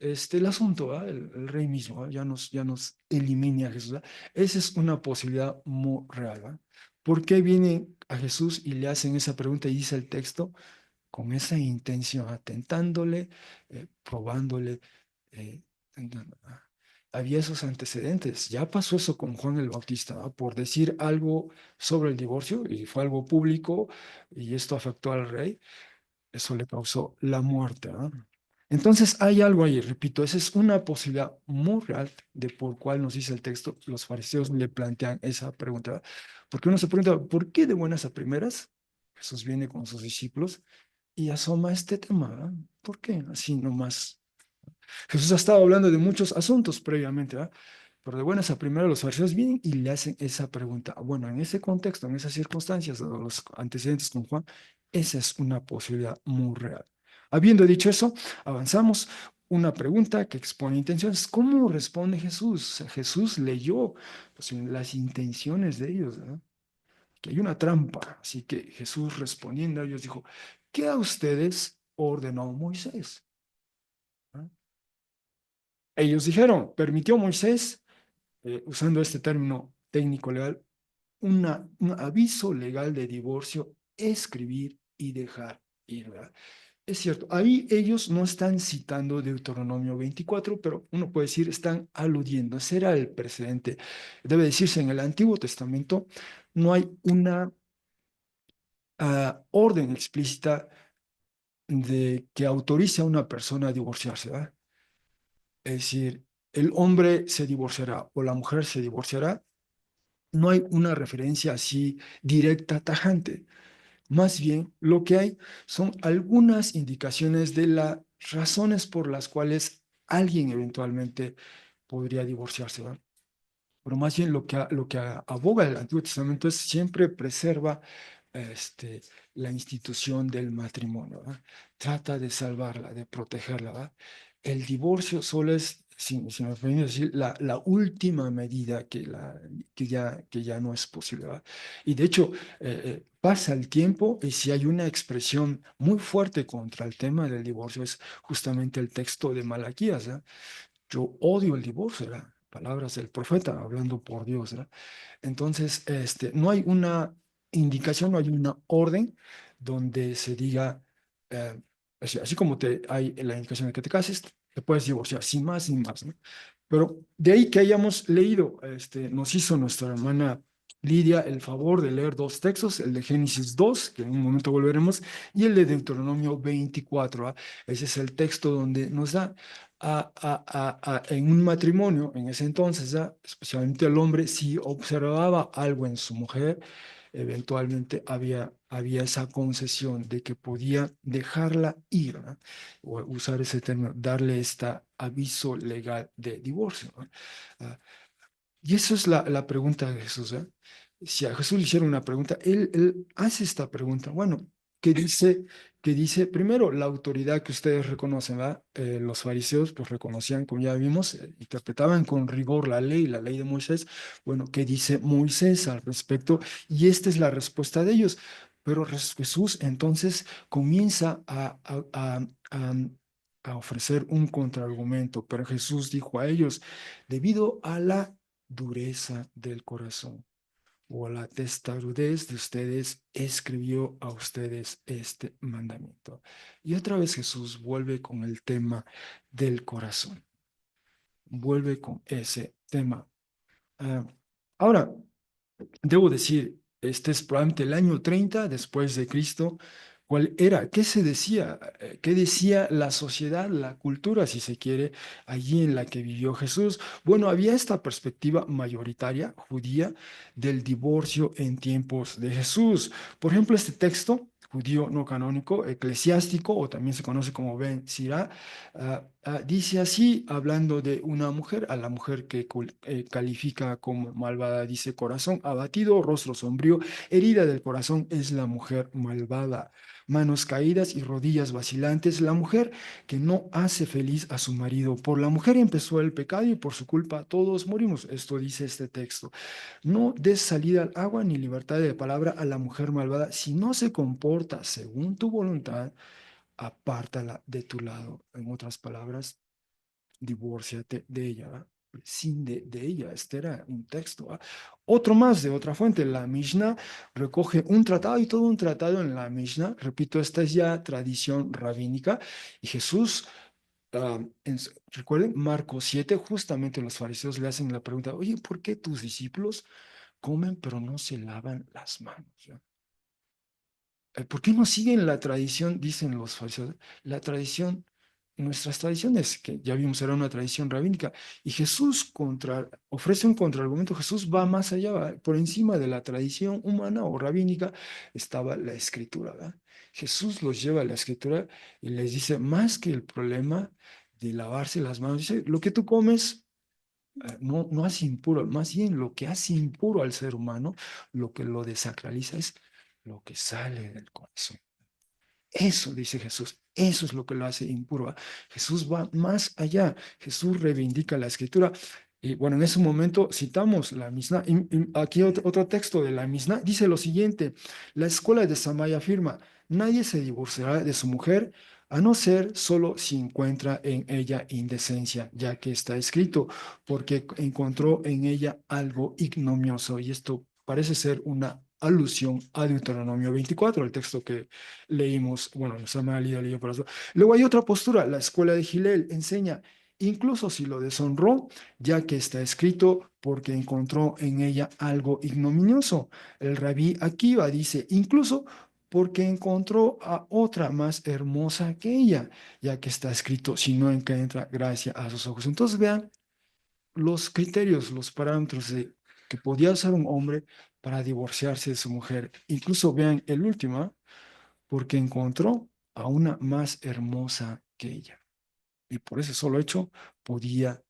el asunto, ¿va? El rey mismo, ¿va? Ya nos elimine a Jesús, ¿va? Esa es una posibilidad muy real, ¿va? ¿Por qué vienen a Jesús y le hacen esa pregunta y dice el texto? Con esa intención, atentándole, probándole. eh, Había esos antecedentes. Ya pasó eso con Juan el Bautista, ¿no? Por decir algo sobre el divorcio, y fue algo público, y esto afectó al rey, eso le causó la muerte, ¿no? Entonces hay algo ahí, repito, esa es una posibilidad muy real de por cuál nos dice el texto, los fariseos le plantean esa pregunta, porque uno se pregunta, ¿por qué de buenas a primeras Jesús viene con sus discípulos y asoma este tema? ¿Verdad? ¿Por qué? Así nomás. Jesús ha estado hablando de muchos asuntos previamente, ¿verdad? Pero de buenas a primeras los fariseos vienen y le hacen esa pregunta. Bueno, en ese contexto, en esas circunstancias, los antecedentes con Juan, esa es una posibilidad muy real. Habiendo dicho eso, avanzamos. Una pregunta que expone intenciones. ¿Cómo responde Jesús? Jesús leyó pues, las intenciones de ellos, ¿verdad? Que hay una trampa. Así que Jesús respondiendo a ellos dijo, ¿qué a ustedes ordenó Moisés? ¿Ah? Ellos dijeron, permitió Moisés, usando este término técnico legal, un aviso legal de divorcio, escribir y dejar ir, ¿verdad? Es cierto, ahí ellos no están citando Deuteronomio 24, pero uno puede decir, están aludiendo, ese era el precedente. Debe decirse, en el Antiguo Testamento no hay una orden explícita de que autorice a una persona a divorciarse, ¿verdad? Es decir, el hombre se divorciará o la mujer se divorciará. No hay una referencia así directa, tajante. Más bien, lo que hay son algunas indicaciones de las razones por las cuales alguien eventualmente podría divorciarse, ¿verdad? Pero más bien lo que aboga el Antiguo Testamento es siempre preserva este, la institución del matrimonio, ¿verdad? Trata de salvarla, de protegerla, ¿verdad? El divorcio solo es, si me permite decir, la última medida que ya no es posible, ¿verdad? Y de hecho, pasa el tiempo y si hay una expresión muy fuerte contra el tema del divorcio es justamente el texto de Malaquías, ¿verdad? Yo odio el divorcio, ¿verdad? Palabras del profeta hablando por Dios, ¿verdad? Entonces, no hay una indicación, no hay una orden donde se diga, eh, así como hay la indicación de que te cases, te puedes divorciar, sin más, sin más, ¿no? Pero de ahí que hayamos leído, nos hizo nuestra hermana Lidia el favor de leer dos textos, el de Génesis 2, que en un momento volveremos, y el de Deuteronomio 24. ¿Ah? Ese es el texto donde nos da en un matrimonio, en ese entonces, ¿ah? Especialmente el hombre, si observaba algo en su mujer, eventualmente había esa concesión de que podía dejarla ir, ¿no? O usar ese término, darle este aviso legal de divorcio, ¿no? Ah, y eso es la pregunta de Jesús, ¿eh? Si a Jesús le hicieron una pregunta, él hace esta pregunta. Bueno, ¿qué dice? Primero, la autoridad que ustedes reconocen, ¿verdad? Los fariseos, pues reconocían, como ya vimos, interpretaban con rigor la ley de Moisés. Bueno, ¿qué dice Moisés al respecto? Y esta es la respuesta de ellos. Pero Jesús entonces comienza a ofrecer un contraargumento, pero Jesús dijo a ellos, debido a la dureza del corazón o a la testarudez de ustedes, escribió a ustedes este mandamiento. Y otra vez Jesús vuelve con el tema del corazón, vuelve con ese tema. Ah, ahora, debo decir, este es probablemente el año 30 después de Cristo. ¿Cuál era? ¿Qué se decía? ¿Qué decía la sociedad, la cultura, si se quiere, allí en la que vivió Jesús? Bueno, había esta perspectiva mayoritaria judía del divorcio en tiempos de Jesús. Por ejemplo, este texto judío no canónico, eclesiástico, o también se conoce como Ben Sirá, dice así, hablando de una mujer, a la mujer que califica como malvada, dice corazón abatido, rostro sombrío, herida del corazón es la mujer malvada, manos caídas y rodillas vacilantes, la mujer que no hace feliz a su marido. Por la mujer empezó el pecado y por su culpa todos morimos. Esto dice este texto. No des salida al agua ni libertad de palabra a la mujer malvada. Si no se comporta según tu voluntad, apártala de tu lado. En otras palabras, divórciate de ella, ¿va? Sin de ella. Este era un texto, ¿va? Otro más de otra fuente, la Mishnah recoge un tratado y todo un tratado en la Mishnah. Repito, esta es ya tradición rabínica. Y Jesús, recuerden, Marcos 7, justamente los fariseos le hacen la pregunta, oye, ¿por qué tus discípulos comen pero no se lavan las manos? ¿Ya? ¿Por qué no siguen la tradición? Dicen los fariseos. La tradición, nuestras tradiciones, que ya vimos era una tradición rabínica, y Jesús ofrece un contraargumento. Jesús va más allá, ¿va? Por encima de la tradición humana o rabínica estaba la escritura, ¿va? Jesús los lleva a la escritura y les dice, más que el problema de lavarse las manos, dice, lo que tú comes no hace impuro, más bien lo que hace impuro al ser humano, lo que lo desacraliza es lo que sale del corazón. Eso, dice Jesús, eso es lo que lo hace impuro. Jesús va más allá, Jesús reivindica la escritura. Y bueno, en ese momento citamos la Misná. Y aquí otro texto de la Misná dice lo siguiente: la escuela de Samaya afirma, nadie se divorciará de su mujer a no ser solo si encuentra en ella indecencia, ya que está escrito, porque encontró en ella algo ignomioso. Y esto parece ser una alusión a Deuteronomio 24, el texto que leímos, bueno, nos ha leído por eso. Luego hay otra postura, la escuela de Gilel enseña, incluso si lo deshonró, ya que está escrito, porque encontró en ella algo ignominioso. El rabí Akiva dice, incluso porque encontró a otra más hermosa que ella, ya que está escrito, si no encuentra gracia a sus ojos. Entonces vean los criterios, los parámetros que podía usar un hombre para divorciarse de su mujer. Incluso vean el último, porque encontró a una más hermosa que ella. Y por ese solo hecho podía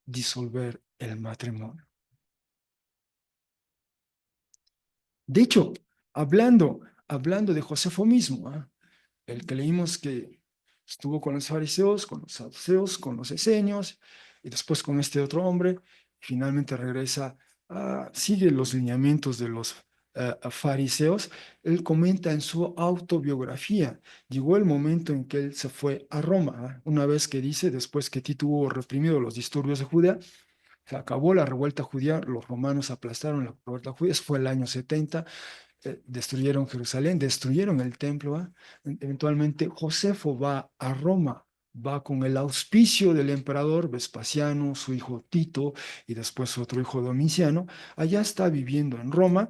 disolver el matrimonio. De hecho, hablando de Josefo mismo, ¿ah? El que leímos que estuvo con los fariseos, con los saduceos, con los esenios, y después con este otro hombre, finalmente regresa, sigue los lineamientos de los fariseos. Él comenta en su autobiografía, llegó el momento en que él se fue a Roma, una vez que dice, después que Tito hubo reprimido los disturbios de Judea, se acabó la revuelta judía, los romanos aplastaron la revuelta judía, eso fue el año 70, destruyeron Jerusalén, destruyeron el templo. Eventualmente Josefo va a Roma, va con el auspicio del emperador Vespasiano, su hijo Tito y después su otro hijo Domiciano. Allá está viviendo en Roma.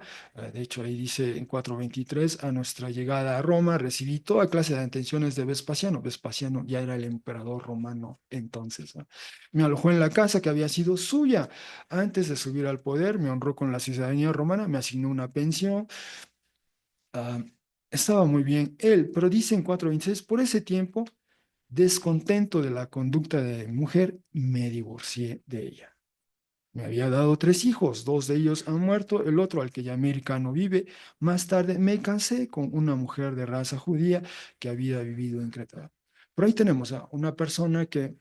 De hecho, ahí dice en 423, a nuestra llegada a Roma recibí toda clase de atenciones de Vespasiano. Vespasiano ya era el emperador romano entonces, ¿no? Me alojó en la casa que había sido suya. Antes de subir al poder, me honró con la ciudadanía romana, me asignó una pensión. Ah, estaba muy bien él, pero dice en 4:26, por ese tiempo, descontento de la conducta de mi mujer, me divorcié de ella. Me había dado 3 hijos, 2 de ellos han muerto, el otro, al que llamé Hircano, vive. Más tarde me casé con una mujer de raza judía que había vivido en Creta. Pero ahí tenemos a una persona que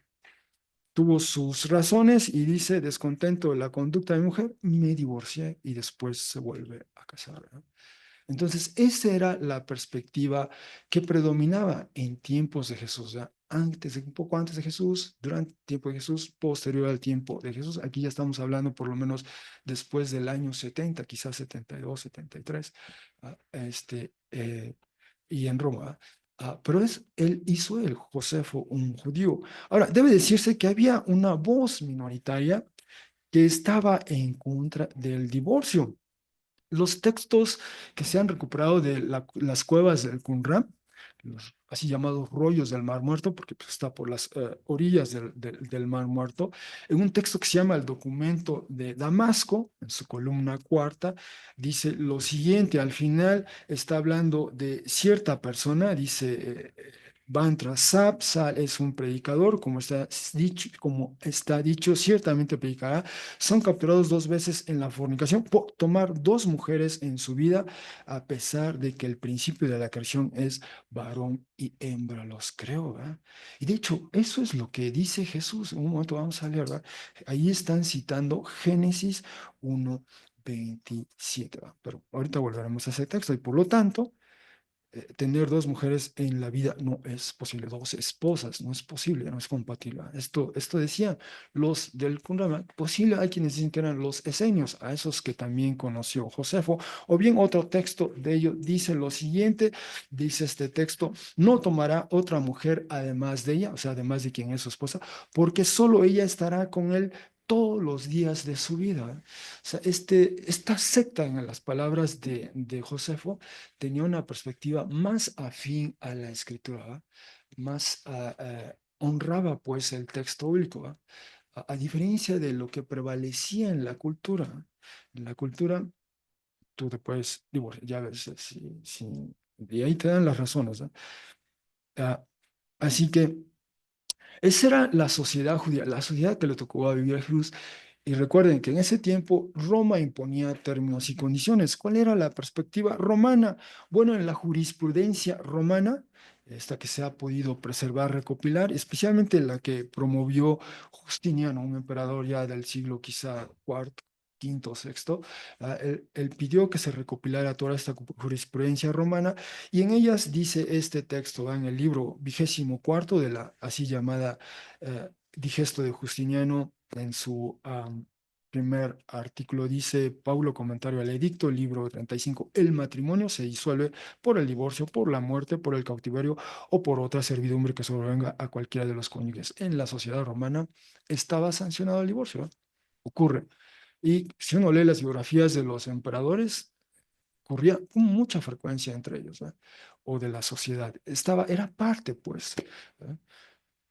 tuvo sus razones y dice, descontento de la conducta de mi mujer, me divorcié y después se vuelve a casar, ¿no? Entonces, esa era la perspectiva que predominaba en tiempos de Jesús, ¿ya? antes, un poco antes de Jesús, durante el tiempo de Jesús, posterior al tiempo de Jesús. Aquí ya estamos hablando por lo menos después del año 70, quizás 72, 73, y en Roma. Pero él hizo el Josefo un judío. Ahora, debe decirse que había una voz minoritaria que estaba en contra del divorcio. Los textos que se han recuperado de las cuevas del Qumran, los así llamados rollos del Mar Muerto, porque pues, está por las orillas del Mar Muerto, en un texto que se llama el documento de Damasco, en su columna cuarta, dice lo siguiente, al final está hablando de cierta persona, dice... Van tras Sal es un predicador, como está dicho, ciertamente predicará. Son capturados dos veces en la fornicación por tomar dos mujeres en su vida, a pesar de que el principio de la creación es varón y hembra los creó, ¿verdad? Y de hecho, eso es lo que dice Jesús. En un momento vamos a leer, ¿verdad? Ahí están citando Génesis 1:27, ¿verdad? Pero ahorita volveremos a ese texto y por lo tanto tener dos mujeres en la vida no es posible, dos esposas, no es posible, no es compatible. Esto decían los del Qumran, posible, hay quienes dicen que eran los esenios, a esos que también conoció Josefo, o bien otro texto de ello dice lo siguiente, dice este texto, no tomará otra mujer además de ella, o sea, además de quien es su esposa, porque solo ella estará con él todos los días de su vida. O sea, esta secta, en las palabras de Josefo, tenía una perspectiva más afín a la escritura, ¿va? Más honraba pues el texto bíblico, ¿va? A diferencia de lo que prevalecía en la cultura. ¿Va? En la cultura tú te puedes divorciar, ya ves, y ahí te dan las razones. ¿Va? Ah, así que esa era la sociedad judía, la sociedad que le tocó a vivir a Jesús. Y recuerden que en ese tiempo Roma imponía términos y condiciones. ¿Cuál era la perspectiva romana? Bueno, en la jurisprudencia romana, esta que se ha podido preservar, recopilar, especialmente la que promovió Justiniano, un emperador ya del siglo quizá cuarto, quinto, sexto, él pidió que se recopilara toda esta jurisprudencia romana y en ellas dice este texto, en el libro 24 de la así llamada Digesto de Justiniano, en su primer artículo dice, Paulo, comentario al edicto, libro 35, el matrimonio se disuelve por el divorcio, por la muerte, por el cautiverio o por otra servidumbre que sobrevenga a cualquiera de los cónyuges. En la sociedad romana estaba sancionado el divorcio, ¿eh? Ocurre. Y si uno lee las biografías de los emperadores, ocurría con mucha frecuencia entre ellos, ¿eh? O de la sociedad. Era parte, pues. ¿Eh?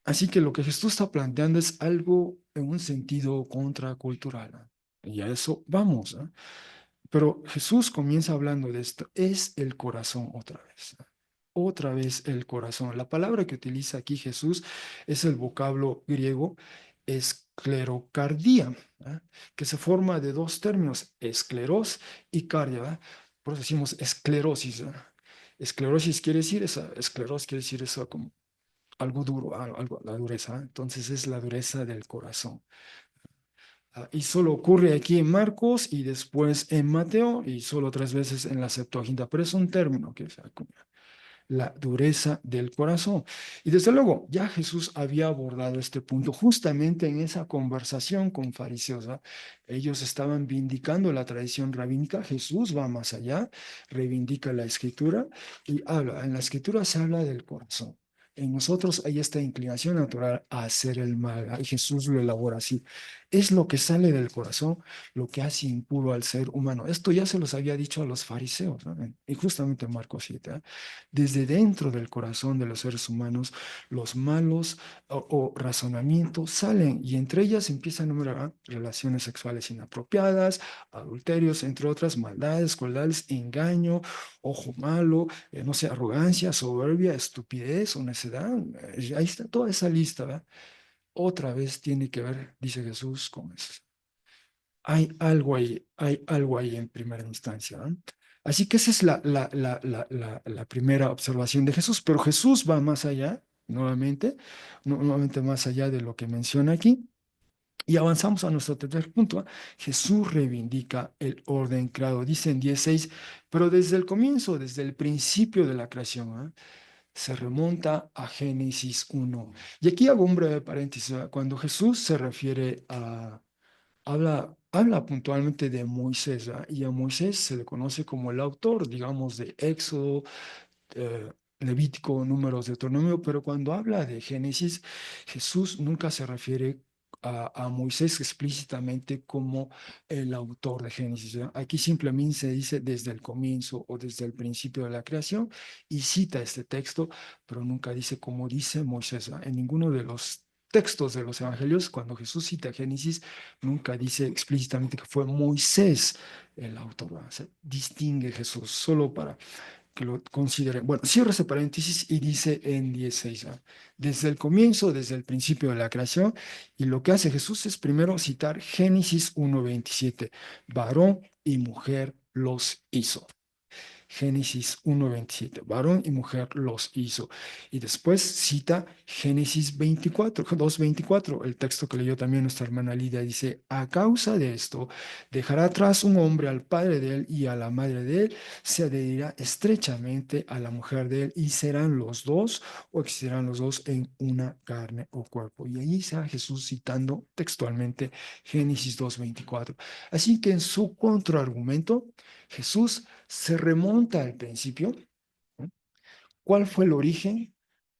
Así que lo que Jesús está planteando es algo en un sentido contracultural, ¿no? Y a eso vamos, ¿no? Pero Jesús comienza hablando de esto. Es el corazón otra vez, ¿no? Otra vez el corazón. La palabra que utiliza aquí Jesús es el vocablo griego esclerocardía, ¿no? Que se forma de dos términos, escleros y cardia, ¿no? Por eso decimos esclerosis, ¿no? Esclerosis quiere decir eso como algo duro, la dureza. Entonces es la dureza del corazón. Y solo ocurre aquí en Marcos y después en Mateo y solo tres veces en la Septuaginta, pero es un término que se acuña, la dureza del corazón. Y desde luego, ya Jesús había abordado este punto justamente en esa conversación con fariseos, ¿ah? Ellos estaban vindicando la tradición rabínica, Jesús va más allá, reivindica la escritura y habla, en la escritura se habla del corazón. En nosotros hay esta inclinación natural a hacer el mal, ¿ah? Y Jesús lo elabora así. Es lo que sale del corazón lo que hace impuro al ser humano. Esto ya se los había dicho a los fariseos, ¿no? Y justamente en Marcos 7, ¿eh? Desde dentro del corazón de los seres humanos, los malos o razonamientos salen y entre ellas empiezan a enumerar relaciones sexuales inapropiadas, adulterios, entre otras maldades, crueldades, engaño, ojo malo, no sé, arrogancia, soberbia, estupidez o necedad. Ahí está toda esa lista, ¿verdad? Otra vez tiene que ver, dice Jesús, con eso. Hay algo ahí en primera instancia, ¿no? Así que esa es la primera observación de Jesús, pero Jesús va más allá, nuevamente, nuevamente más allá de lo que menciona aquí, y avanzamos a nuestro tercer punto, ¿ah? Jesús reivindica el orden creado, dice en 16, pero desde el comienzo, desde el principio de la creación, ¿ah? se remonta a Génesis 1. Y aquí hago un breve paréntesis. ¿Verdad? Cuando Jesús se refiere a, habla puntualmente de Moisés, ¿verdad? Y a Moisés se le conoce como el autor, digamos, de Éxodo, Levítico, Números, Deuteronomio, pero cuando habla de Génesis, Jesús nunca se refiere a Moisés explícitamente como el autor de Génesis. ¿Verdad? Aquí simplemente se dice desde el comienzo o desde el principio de la creación y cita este texto, pero nunca dice como dice Moisés. ¿Verdad? En ninguno de los textos de los evangelios, cuando Jesús cita Génesis, nunca dice explícitamente que fue Moisés el autor. ¿Verdad? Se distingue Jesús solo para que lo consideren. Bueno, cierro ese paréntesis y dice en 16, ¿ah? Desde el comienzo, desde el principio de la creación, y lo que hace Jesús es primero citar Génesis 1:27, varón y mujer los hizo. Génesis 1:27, varón y mujer los hizo. Y después cita Génesis 24, 2:24, el texto que leyó también nuestra hermana Lidia, dice, a causa de esto, dejará atrás un hombre al padre de él y a la madre de él, se adherirá estrechamente a la mujer de él y serán los dos o existirán los dos en una carne o cuerpo. Y ahí está Jesús citando textualmente Génesis 2:24. Así que en su contraargumento, Jesús se remonta al principio, ¿no? ¿Cuál fue el origen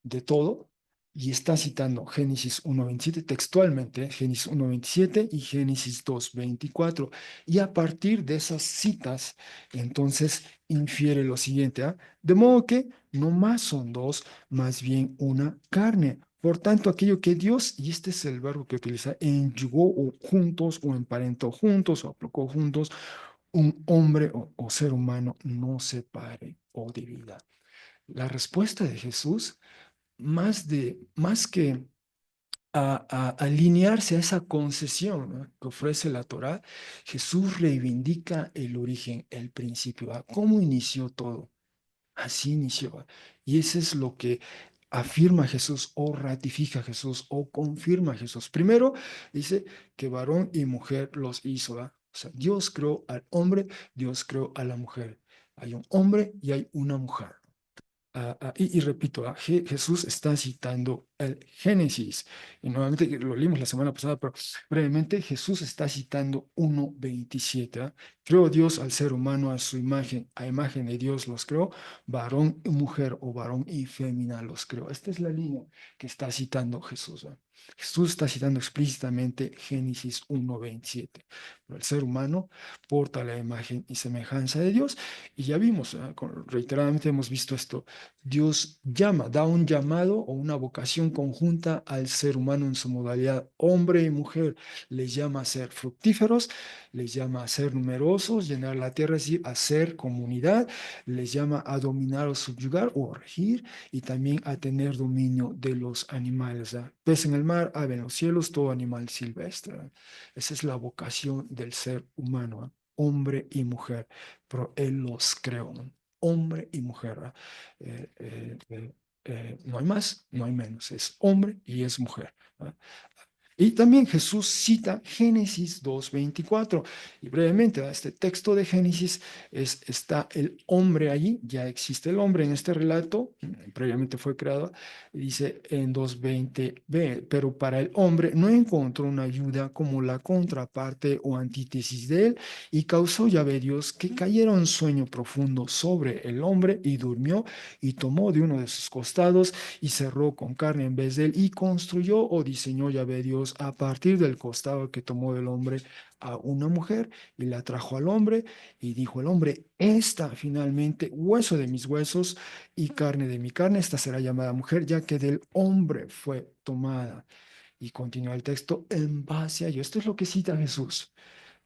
de todo? Y está citando Génesis 1:27 textualmente, Génesis 1:27 y Génesis 2:24. Y a partir de esas citas, entonces infiere lo siguiente, ¿ah? De modo que no más son dos, más bien una carne. Por tanto, aquello que Dios, y este es el verbo que utiliza, enyugó o juntos o emparentó juntos o aplicó juntos, un hombre o ser humano no se pare o divida. La respuesta de Jesús, más que alinearse a esa concesión, ¿no? que ofrece la Torá, Jesús reivindica el origen, el principio. ¿Va? ¿Cómo inició todo? Así inició. ¿Va? Y eso es lo que afirma Jesús o ratifica Jesús o confirma Jesús. Primero dice que varón y mujer los hizo. ¿Va? O sea, Dios creó al hombre, Dios creó a la mujer. Hay un hombre y hay una mujer. Y repito, Jesús está citando el Génesis. Y nuevamente lo leímos la semana pasada, pero brevemente Jesús está citando 1:27. Creó Dios al ser humano a su imagen, a imagen de Dios los creó, varón y mujer o varón y fémina los creó. Esta es la línea que está citando Jesús. ¿Va? Jesús está citando explícitamente Génesis 1:27. Pero el ser humano porta la imagen y semejanza de Dios. Y ya vimos, reiteradamente hemos visto esto. Dios llama, da un llamado o una vocación conjunta al ser humano en su modalidad hombre y mujer. Les llama a ser fructíferos, les llama a ser numerosos, llenar la tierra, es decir, a ser comunidad, les llama a dominar o subyugar o regir y también a tener dominio de los animales. ¿Ah? Pez en el mar, ave en los cielos, todo animal silvestre. ¿Ah? Esa es la vocación del ser humano, ¿ah? Hombre y mujer, pero Él los creó, ¿no? Hombre y mujer. ¿Ah? eh, eh, eh, no hay más, no hay menos, es hombre y es mujer. ¿Va? Y también Jesús cita Génesis 2:24. Y brevemente, este texto de Génesis está el hombre allí, ya existe el hombre en este relato, previamente fue creado, dice en 2:20b, pero para el hombre no encontró una ayuda como la contraparte o antítesis de él, y causó Yahvé Dios que cayera un sueño profundo sobre el hombre y durmió y tomó de uno de sus costados y cerró con carne en vez de él y construyó o diseñó Yahvé Dios a partir del costado que tomó del hombre a una mujer y la trajo al hombre y dijo el hombre, esta finalmente hueso de mis huesos y carne de mi carne, esta será llamada mujer ya que del hombre fue tomada. Y continúa el texto en base a ello. Esto es lo que cita Jesús.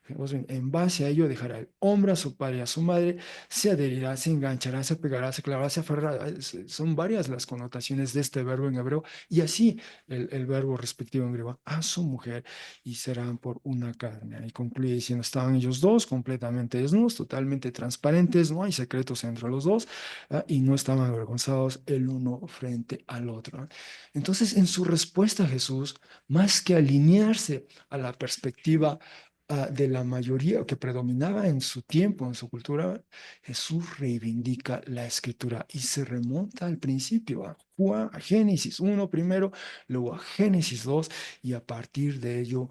En base a ello dejará el hombre a su padre y a su madre, se adherirá, se enganchará, se pegará, se clavará, se aferrará. Son varias las connotaciones de este verbo en hebreo y así el verbo respectivo en griego, a su mujer y serán por una carne. Y concluye diciendo, estaban ellos dos completamente desnudos, totalmente transparentes, no hay secretos entre los dos y no estaban avergonzados el uno frente al otro. Entonces, en su respuesta a Jesús, más que alinearse a la perspectiva de la mayoría que predominaba en su tiempo, en su cultura, Jesús reivindica la escritura y se remonta al principio, a Génesis 1 primero, luego a Génesis 2, y a partir de ello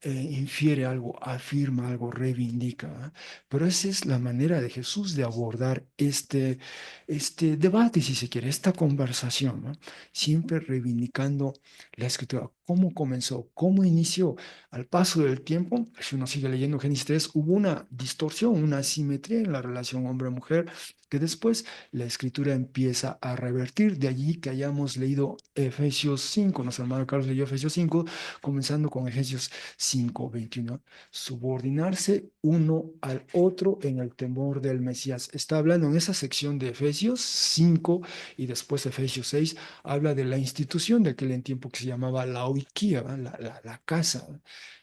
infiere algo, afirma algo, reivindica. Pero esa es la manera de Jesús de abordar este debate, si se quiere, esta conversación, ¿no? Siempre reivindicando la escritura, cómo comenzó, cómo inició. Al paso del tiempo, si uno sigue leyendo Génesis 3, hubo una distorsión, una asimetría en la relación hombre-mujer, que después la escritura empieza a revertir. De allí que hayamos leído Efesios 5, nuestro hermano Carlos leyó Efesios 5, comenzando con Efesios 5:21. Subordinarse uno al otro en el temor del Mesías. Está hablando en esa sección de Efesios 5 y después Efesios 6, habla de la institución de aquel tiempo que se llamaba la oikia, la casa.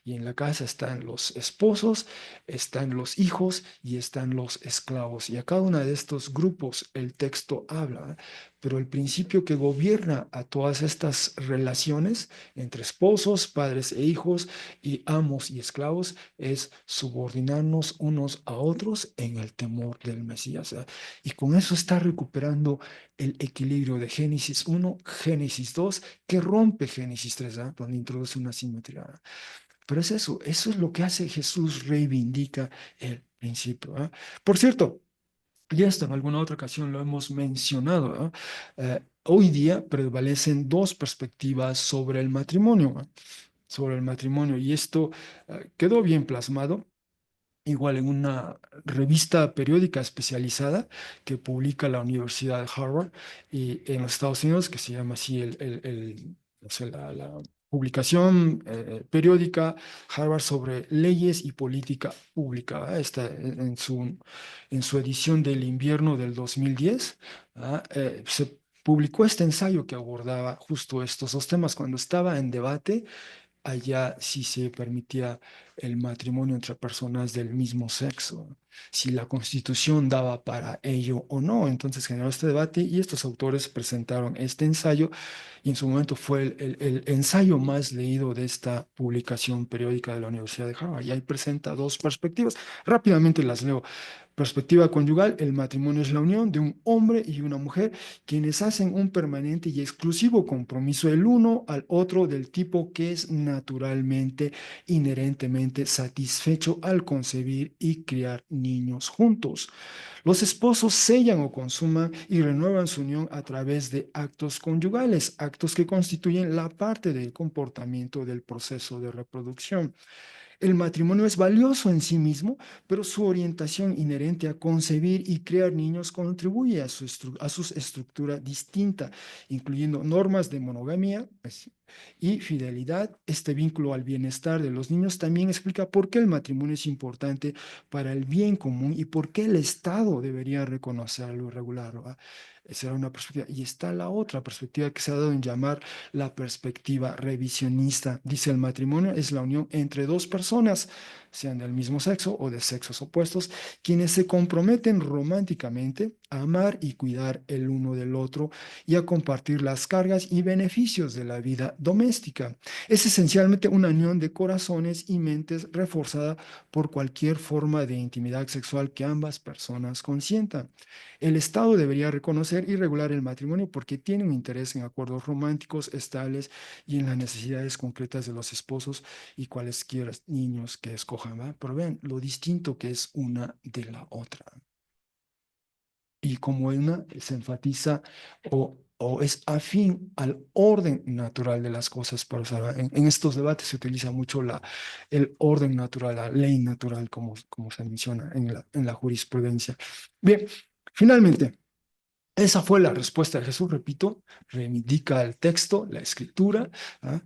Y en la casa están los esposos, están los hijos y están los esclavos. Y a cada uno de estos grupos el texto habla, pero el principio que gobierna a todas estas relaciones entre esposos, padres e hijos y amos y esclavos es subordinarnos unos a otros en el temor del Mesías. Y con eso está recuperando el equilibrio de Génesis 1, Génesis 2, que rompe Génesis 3, donde introduce una simetría. Pero es eso es lo que hace Jesús, reivindica el principio. Por cierto, y esto en alguna otra ocasión lo hemos mencionado, hoy día prevalecen dos perspectivas sobre el matrimonio, sobre el matrimonio, y esto quedó bien plasmado igual en una revista periódica especializada que publica la Universidad de Harvard y en los Estados Unidos, que se llama así o sea, la publicación periódica Harvard sobre leyes y política pública. Está en su edición del invierno del 2010. Se publicó este ensayo que abordaba justo estos dos temas cuando estaba en debate allá sí se permitía el matrimonio entre personas del mismo sexo, si la Constitución daba para ello o no. Entonces generó este debate y estos autores presentaron este ensayo y en su momento fue el ensayo más leído de esta publicación periódica de la Universidad de Harvard. Y ahí presenta dos perspectivas. Rápidamente las leo. Perspectiva conyugal: el matrimonio es la unión de un hombre y una mujer quienes hacen un permanente y exclusivo compromiso el uno al otro del tipo que es naturalmente, inherentemente satisfecho al concebir y criar niños juntos. Los esposos sellan o consuman y renuevan su unión a través de actos conyugales, actos que constituyen la parte del comportamiento del proceso de reproducción. El matrimonio es valioso en sí mismo, pero su orientación inherente a concebir y crear niños contribuye a su estructura distinta, incluyendo normas de monogamia y fidelidad. Este vínculo al bienestar de los niños también explica por qué el matrimonio es importante para el bien común y por qué el Estado debería reconocerlo y regularlo. Esa era una perspectiva. Y está la otra perspectiva que se ha dado en llamar la perspectiva revisionista. Dice: el matrimonio es la unión entre dos personas, sean del mismo sexo o de sexos opuestos, quienes se comprometen románticamente a amar y cuidar el uno del otro y a compartir las cargas y beneficios de la vida doméstica. Es esencialmente una unión de corazones y mentes reforzada por cualquier forma de intimidad sexual que ambas personas consientan. El Estado debería reconocer y regular el matrimonio porque tiene un interés en acuerdos románticos estables y en las necesidades concretas de los esposos y cualesquiera niños que escojan, ¿va? Pero vean lo distinto que es una de la otra. Y como una se enfatiza o es afín al orden natural de las cosas. Pero, o sea, en estos debates se utiliza mucho el orden natural, la ley natural, como se menciona en la jurisprudencia. Bien, finalmente. Esa fue la respuesta de Jesús, repito, reivindica el texto, la escritura. ¿Ah?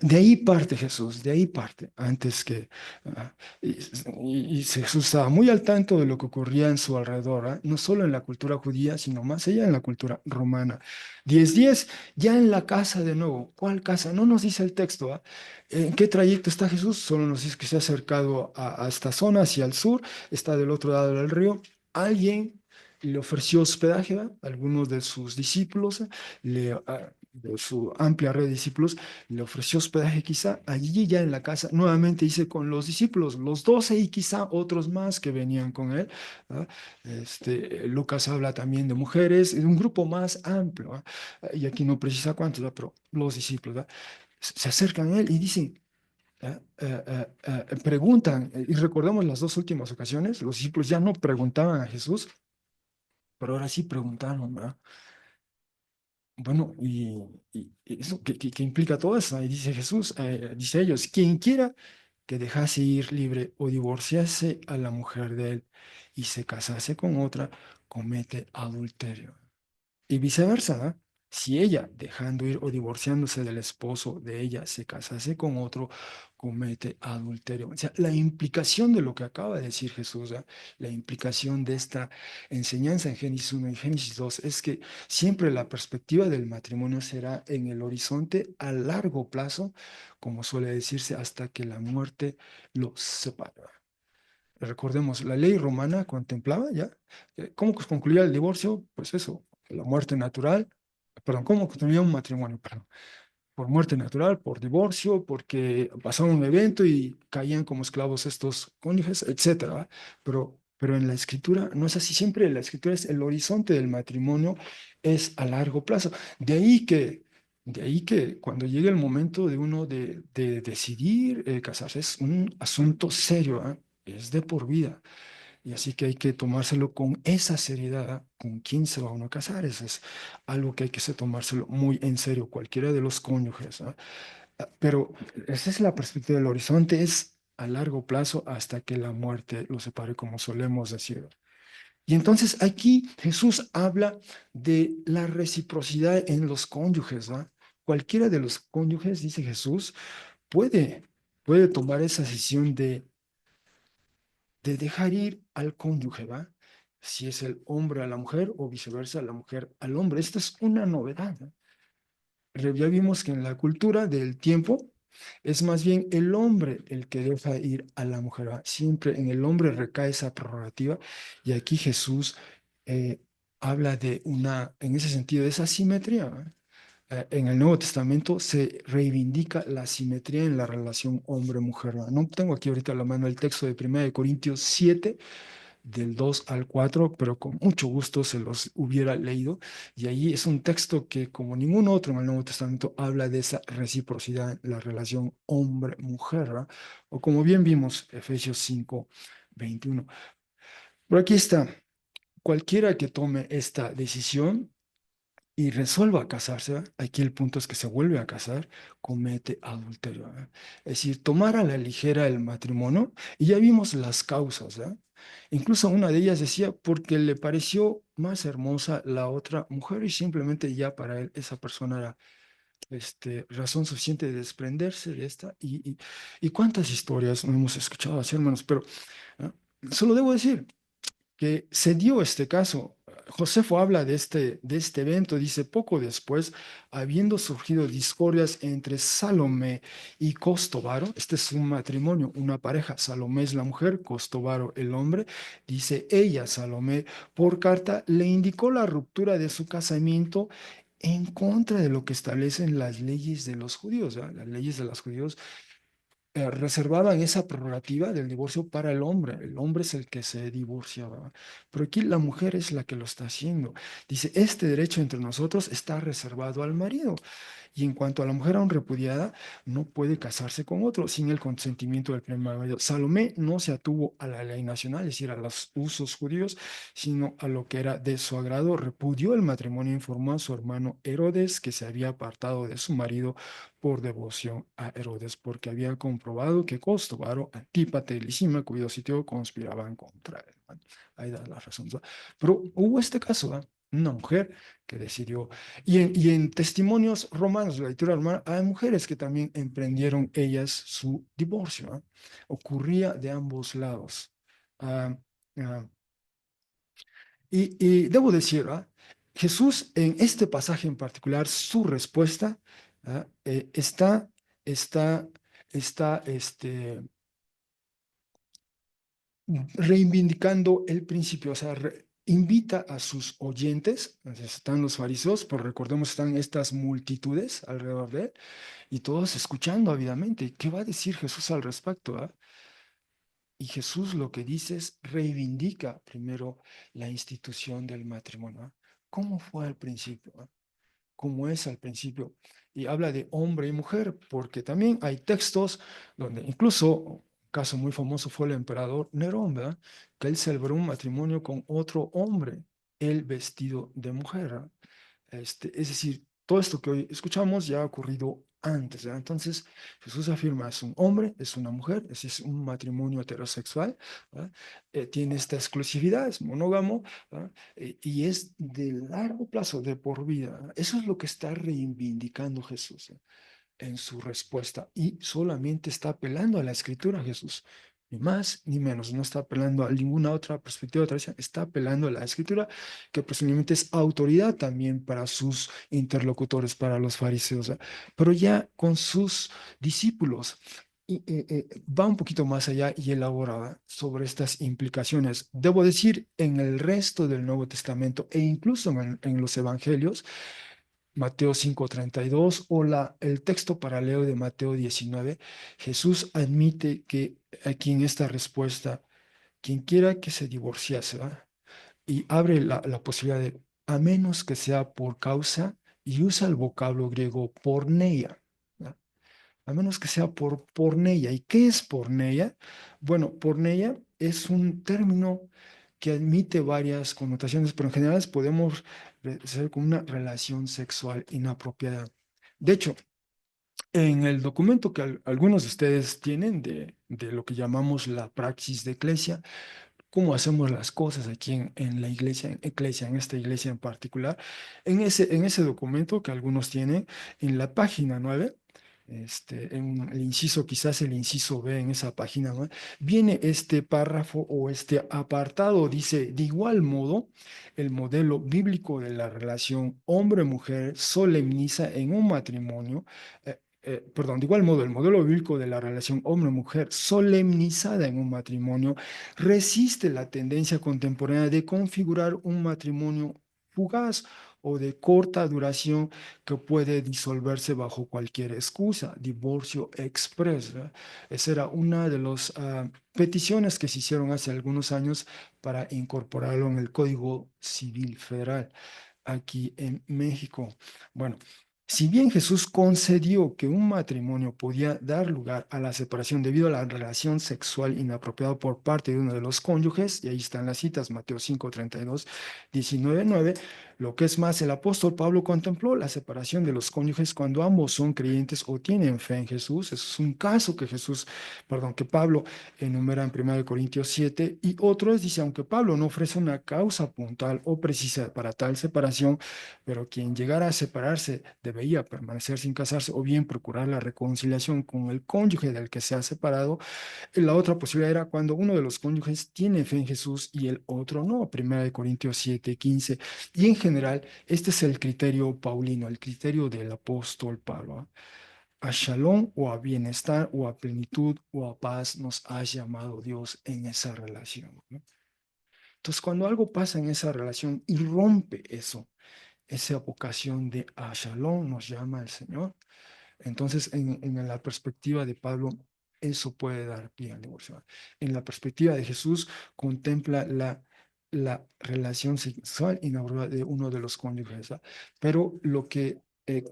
De ahí parte Jesús, de ahí parte, antes que... ¿ah? Y Jesús estaba muy al tanto de lo que ocurría en su alrededor, no solo en la cultura judía, sino más allá en la cultura romana. 10:10, ya en la casa de nuevo. ¿Cuál casa? No nos dice el texto. ¿En qué trayecto está Jesús? Solo nos dice que se ha acercado a esta zona, hacia el sur, está del otro lado del río. Alguien le ofreció hospedaje a algunos de sus discípulos, le de su amplia red de discípulos, le ofreció hospedaje quizá allí ya en la casa, nuevamente dice con los discípulos, los 12 y quizá otros más que venían con él. ¿Ah? Lucas habla también de mujeres, de un grupo más amplio, ¿ah? Y aquí no precisa cuántos, ¿ah? Pero los discípulos, ¿ah? Se acercan a él y dicen, preguntan, y recordemos las dos últimas ocasiones, los discípulos ya no preguntaban a Jesús, pero ahora sí preguntaron, ¿verdad? Bueno, y eso, ¿qué implica todo eso? Y dice Jesús, dice ellos, quien quiera que dejase ir libre o divorciase a la mujer de él y se casase con otra, comete adulterio. Y viceversa, ¿verdad? Si ella, dejando ir o divorciándose del esposo de ella, se casase con otro, comete adulterio. O sea, la implicación de lo que acaba de decir Jesús, ¿verdad? La implicación de esta enseñanza en Génesis 1 y Génesis 2 es que siempre la perspectiva del matrimonio será en el horizonte a largo plazo, como suele decirse, hasta que la muerte los separa. Recordemos, la ley romana contemplaba ya, ¿cómo concluía el divorcio? Pues eso, la muerte natural, perdón, ¿cómo concluía un matrimonio? Perdón, por muerte natural, por divorcio, porque pasaba un evento y caían como esclavos estos cónyuges, etcétera, ¿va? Pero en la escritura no es así, siempre la escritura es el horizonte del matrimonio, es a largo plazo. De ahí que, de ahí que cuando llegue el momento de uno de decidir casarse, es un asunto serio, ¿ah? Es de por vida. Y así que hay que tomárselo con esa seriedad, ¿ah? ¿Con quién se va uno a casar? Eso es algo que hay que tomárselo muy en serio, cualquiera de los cónyuges, ¿ah? Pero esa es la perspectiva del horizonte, es a largo plazo hasta que la muerte lo separe, como solemos decir. Y entonces aquí Jesús habla de la reciprocidad en los cónyuges, ¿va? Cualquiera de los cónyuges, dice Jesús, puede, puede tomar esa decisión de dejar ir al cónyuge, ¿va? Si es el hombre a la mujer o viceversa, la mujer al hombre. Esta es una novedad, ¿no? Ya vimos que en la cultura del tiempo es más bien el hombre el que deja ir a la mujer, ¿va? Siempre en el hombre recae esa prerrogativa y aquí Jesús eh, habla de una, en ese sentido, de esa simetría, ¿va? En el Nuevo Testamento se reivindica la simetría en la relación hombre-mujer, ¿va? No tengo aquí ahorita a la mano el texto de 1 Corintios 7 del 2 al 4, pero con mucho gusto se los hubiera leído. Y ahí es un texto que, como ningún otro en el Nuevo Testamento, habla de esa reciprocidad en la relación hombre-mujer, ¿verdad? O como bien vimos, Efesios 5:21. Pero aquí está, cualquiera que tome esta decisión y resuelva casarse, ¿verdad? Aquí el punto es que se vuelve a casar, comete adulterio, ¿verdad? Es decir, tomar a la ligera el matrimonio, y ya vimos las causas, ¿verdad? Incluso una de ellas decía, porque le pareció más hermosa la otra mujer y simplemente ya para él esa persona era razón suficiente de desprenderse de esta. Y cuántas historias no hemos escuchado así, hermanos, pero ¿ah? Solo debo decir, que se dio este caso. Josefo habla de este evento, dice, poco después, habiendo surgido discordias entre Salomé y Costovaro, este es un matrimonio, una pareja, Salomé es la mujer, Costovaro el hombre, dice, ella, Salomé, por carta, le indicó la ruptura de su casamiento en contra de lo que establecen las leyes de los judíos, ¿verdad? Las leyes de los judíos reservaban esa prerrogativa del divorcio para el hombre. El hombre es el que se divorciaba. Pero aquí la mujer es la que lo está haciendo. Dice, este derecho entre nosotros está reservado al marido. Y en cuanto a la mujer aún repudiada, no puede casarse con otro sin el consentimiento del primer marido. Salomé no se atuvo a la ley nacional, es decir, a los usos judíos, sino a lo que era de su agrado. Repudió el matrimonio, informó a su hermano Herodes que se había apartado de su marido por devoción a Herodes, porque había comprobado que Costovaro, Antípate y Lisímaco y Dositeo conspiraban contra él. Ahí da la razón. Pero hubo este caso, ¿verdad? Una mujer que decidió, y en testimonios romanos, de la literatura romana, hay mujeres que también emprendieron ellas su divorcio, ¿ah? Ocurría de ambos lados. Ah, ah, y debo decir, ¿ah? Jesús en este pasaje en particular, su respuesta, ¿ah? Está, está reivindicando el principio, o sea, invita a sus oyentes, entonces están los fariseos, pero recordemos, están estas multitudes alrededor de él, y todos escuchando ávidamente. ¿Qué va a decir Jesús al respecto? ¿Ah? Y Jesús lo que dice es, reivindica primero la institución del matrimonio. ¿Ah? ¿Cómo fue al principio? ¿Ah? ¿Cómo es al principio? Y habla de hombre y mujer, porque también hay textos donde incluso, un caso muy famoso fue el emperador Nerón, ¿verdad? Que él celebró un matrimonio con otro hombre, él vestido de mujer. ¿Ah? Es decir, todo esto que hoy escuchamos ya ha ocurrido antes, ¿verdad? Entonces, Jesús afirma, es un hombre, es una mujer, es un matrimonio heterosexual, ¿verdad? Tiene esta exclusividad, es monógamo, ¿verdad? Y es de largo plazo, de por vida. ¿Verdad? Eso es lo que está reivindicando Jesús, ¿eh? En su respuesta y solamente está apelando a la escritura Jesús, ni más ni menos, no está apelando a ninguna otra perspectiva de tradición, está apelando a la escritura que posiblemente es autoridad también para sus interlocutores, para los fariseos, ¿eh? Pero ya con sus discípulos. Va un poquito más allá y elabora sobre estas implicaciones. Debo decir, en el resto del Nuevo Testamento e incluso en los Evangelios, Mateo 5:32 o el texto paralelo de Mateo 19, Jesús admite que aquí en esta respuesta, quien quiera que se divorciase, ¿va? Y abre la posibilidad de, a menos que sea por causa, y usa el vocablo griego porneia, ¿va? A menos que sea por porneia. ¿Y qué es porneia? Bueno, porneia es un término que admite varias connotaciones, pero en general podemos ser como una relación sexual inapropiada. De hecho, en el documento que algunos de ustedes tienen de lo que llamamos la praxis de iglesia, cómo hacemos las cosas aquí en la iglesia, en esta iglesia en particular. En ese documento que algunos tienen, en la página 9, en el inciso, quizás el inciso B en esa página 9, viene este párrafo o este apartado, dice, de igual modo, el modelo bíblico de la relación hombre-mujer solemniza en un matrimonio. Perdón, de igual modo, el modelo bíblico de la relación hombre-mujer solemnizada en un matrimonio resiste la tendencia contemporánea de configurar un matrimonio fugaz o de corta duración que puede disolverse bajo cualquier excusa, divorcio express, ¿verdad? Esa era una de las peticiones que se hicieron hace algunos años para incorporarlo en el Código Civil Federal aquí en México. Bueno, si bien Jesús concedió que un matrimonio podía dar lugar a la separación debido a la relación sexual inapropiada por parte de uno de los cónyuges, y ahí están las citas, Mateo 5, 32, 19, 9, lo que es más, el apóstol Pablo contempló la separación de los cónyuges cuando ambos son creyentes o tienen fe en Jesús. Eso es un caso que Pablo enumera en 1 Corintios 7, y otros dice, aunque Pablo no ofrece una causa puntual o precisa para tal separación, pero quien llegara a separarse debería permanecer sin casarse o bien procurar la reconciliación con el cónyuge del que se ha separado. La otra posibilidad era cuando uno de los cónyuges tiene fe en Jesús y el otro no, 1 Corintios 7, 15. Y en general, este es el criterio paulino, el criterio del apóstol Pablo. ¿Ah? A shalom o a bienestar o a plenitud o a paz nos ha llamado Dios en esa relación, ¿no? Entonces, cuando algo pasa en esa relación y rompe eso, esa vocación de a shalom nos llama el Señor, entonces en la perspectiva de Pablo, eso puede dar pie al divorcio. En la perspectiva de Jesús, contempla la relación sexual inaugurada de uno de los cónyuges, ¿verdad? Pero lo que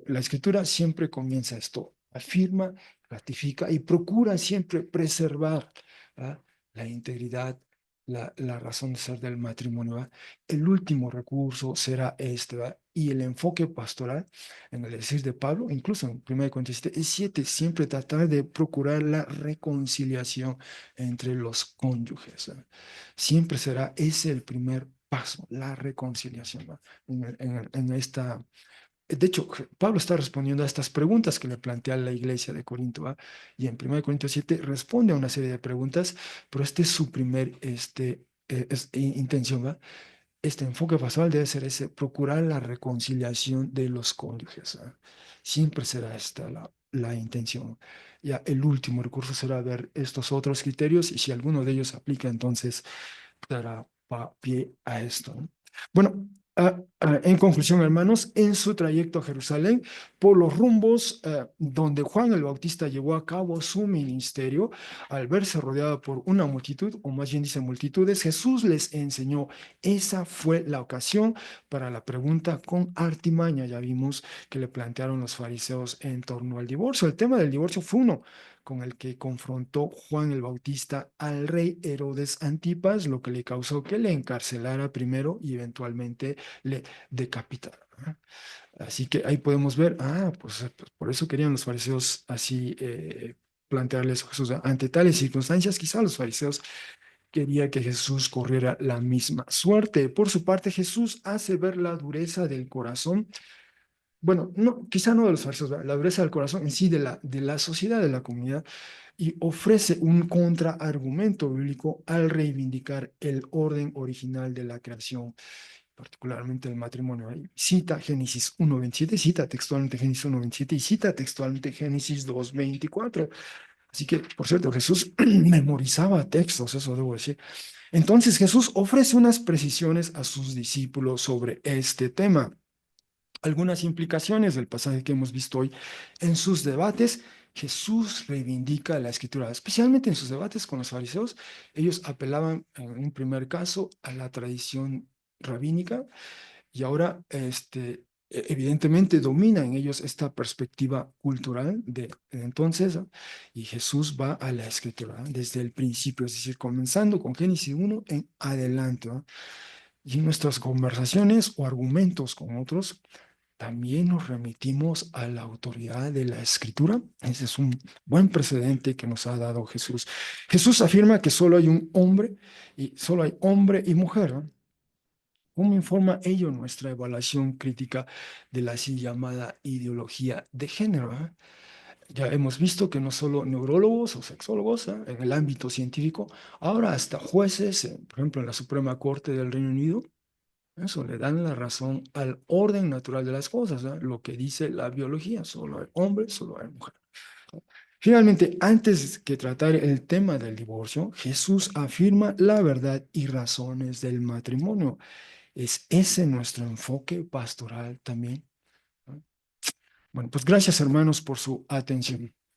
la escritura siempre comienza esto, afirma, ratifica y procura siempre preservar, ¿verdad? La integridad, la razón de ser del matrimonio, ¿verdad? El último recurso será este, ¿verdad? Y el enfoque pastoral, en el decir de Pablo, incluso en 1 Corintios 7, siempre tratar de procurar la reconciliación entre los cónyuges, ¿verdad? Siempre será ese el primer paso, la reconciliación, ¿verdad? En esta de hecho, Pablo está respondiendo a estas preguntas que le plantea la iglesia de Corinto, ¿va? Y en 1 Corintios 7 responde a una serie de preguntas, pero este es su primer intención, ¿va? Este enfoque pastoral debe ser ese, procurar la reconciliación de los cónyuges, ¿va? Siempre será esta la intención. Ya el último recurso será ver estos otros criterios y si alguno de ellos aplica, entonces dará pie a esto, ¿no? Bueno, en conclusión, hermanos, en su trayecto a Jerusalén, por los rumbos donde Juan el Bautista llevó a cabo su ministerio, al verse rodeado por una multitud, o más bien dice multitudes, Jesús les enseñó. Esa fue la ocasión para la pregunta con artimaña. Ya vimos que le plantearon los fariseos en torno al divorcio. El tema del divorcio fue uno con el que confrontó Juan el Bautista al rey Herodes Antipas, lo que le causó que le encarcelara primero y eventualmente le decapitara. Así que ahí podemos ver, pues por eso querían los fariseos así plantearles a Jesús. Ante tales circunstancias, quizá los fariseos quería que Jesús corriera la misma suerte. Por su parte, Jesús hace ver la dureza del corazón. Bueno, no, quizá no de los fariseos, la dureza del corazón en sí de la sociedad, de la comunidad, y ofrece un contraargumento bíblico al reivindicar el orden original de la creación, particularmente el matrimonio. Ahí cita Génesis 1:27, cita textualmente Génesis 1:27 y cita textualmente Génesis 2:24. Así que, por cierto, Jesús memorizaba textos, eso debo decir. Entonces Jesús ofrece unas precisiones a sus discípulos sobre este tema. Algunas implicaciones del pasaje que hemos visto hoy en sus debates. Jesús reivindica la escritura, especialmente en sus debates con los fariseos. Ellos apelaban en un primer caso a la tradición rabínica y ahora evidentemente domina en ellos esta perspectiva cultural de entonces, ¿no? Y Jesús va a la escritura, ¿no? Desde el principio, es decir, comenzando con Génesis 1 en adelante, ¿no? Y en nuestras conversaciones o argumentos con otros, también nos remitimos a la autoridad de la escritura. Ese es un buen precedente que nos ha dado Jesús. Jesús afirma que solo hay un hombre y solo hay hombre y mujer, ¿no? ¿Cómo informa ello nuestra evaluación crítica de la así llamada ideología de género? Ya hemos visto que no solo neurólogos o sexólogos, en el ámbito científico, ahora hasta jueces, por ejemplo, en la Suprema Corte del Reino Unido, eso le dan la razón al orden natural de las cosas, ¿no? Lo que dice la biología, solo hay hombre, solo hay mujer. Finalmente, antes que tratar el tema del divorcio, Jesús afirma la verdad y razones del matrimonio. ¿Es ese nuestro enfoque pastoral también? ¿No? Bueno, pues gracias hermanos por su atención.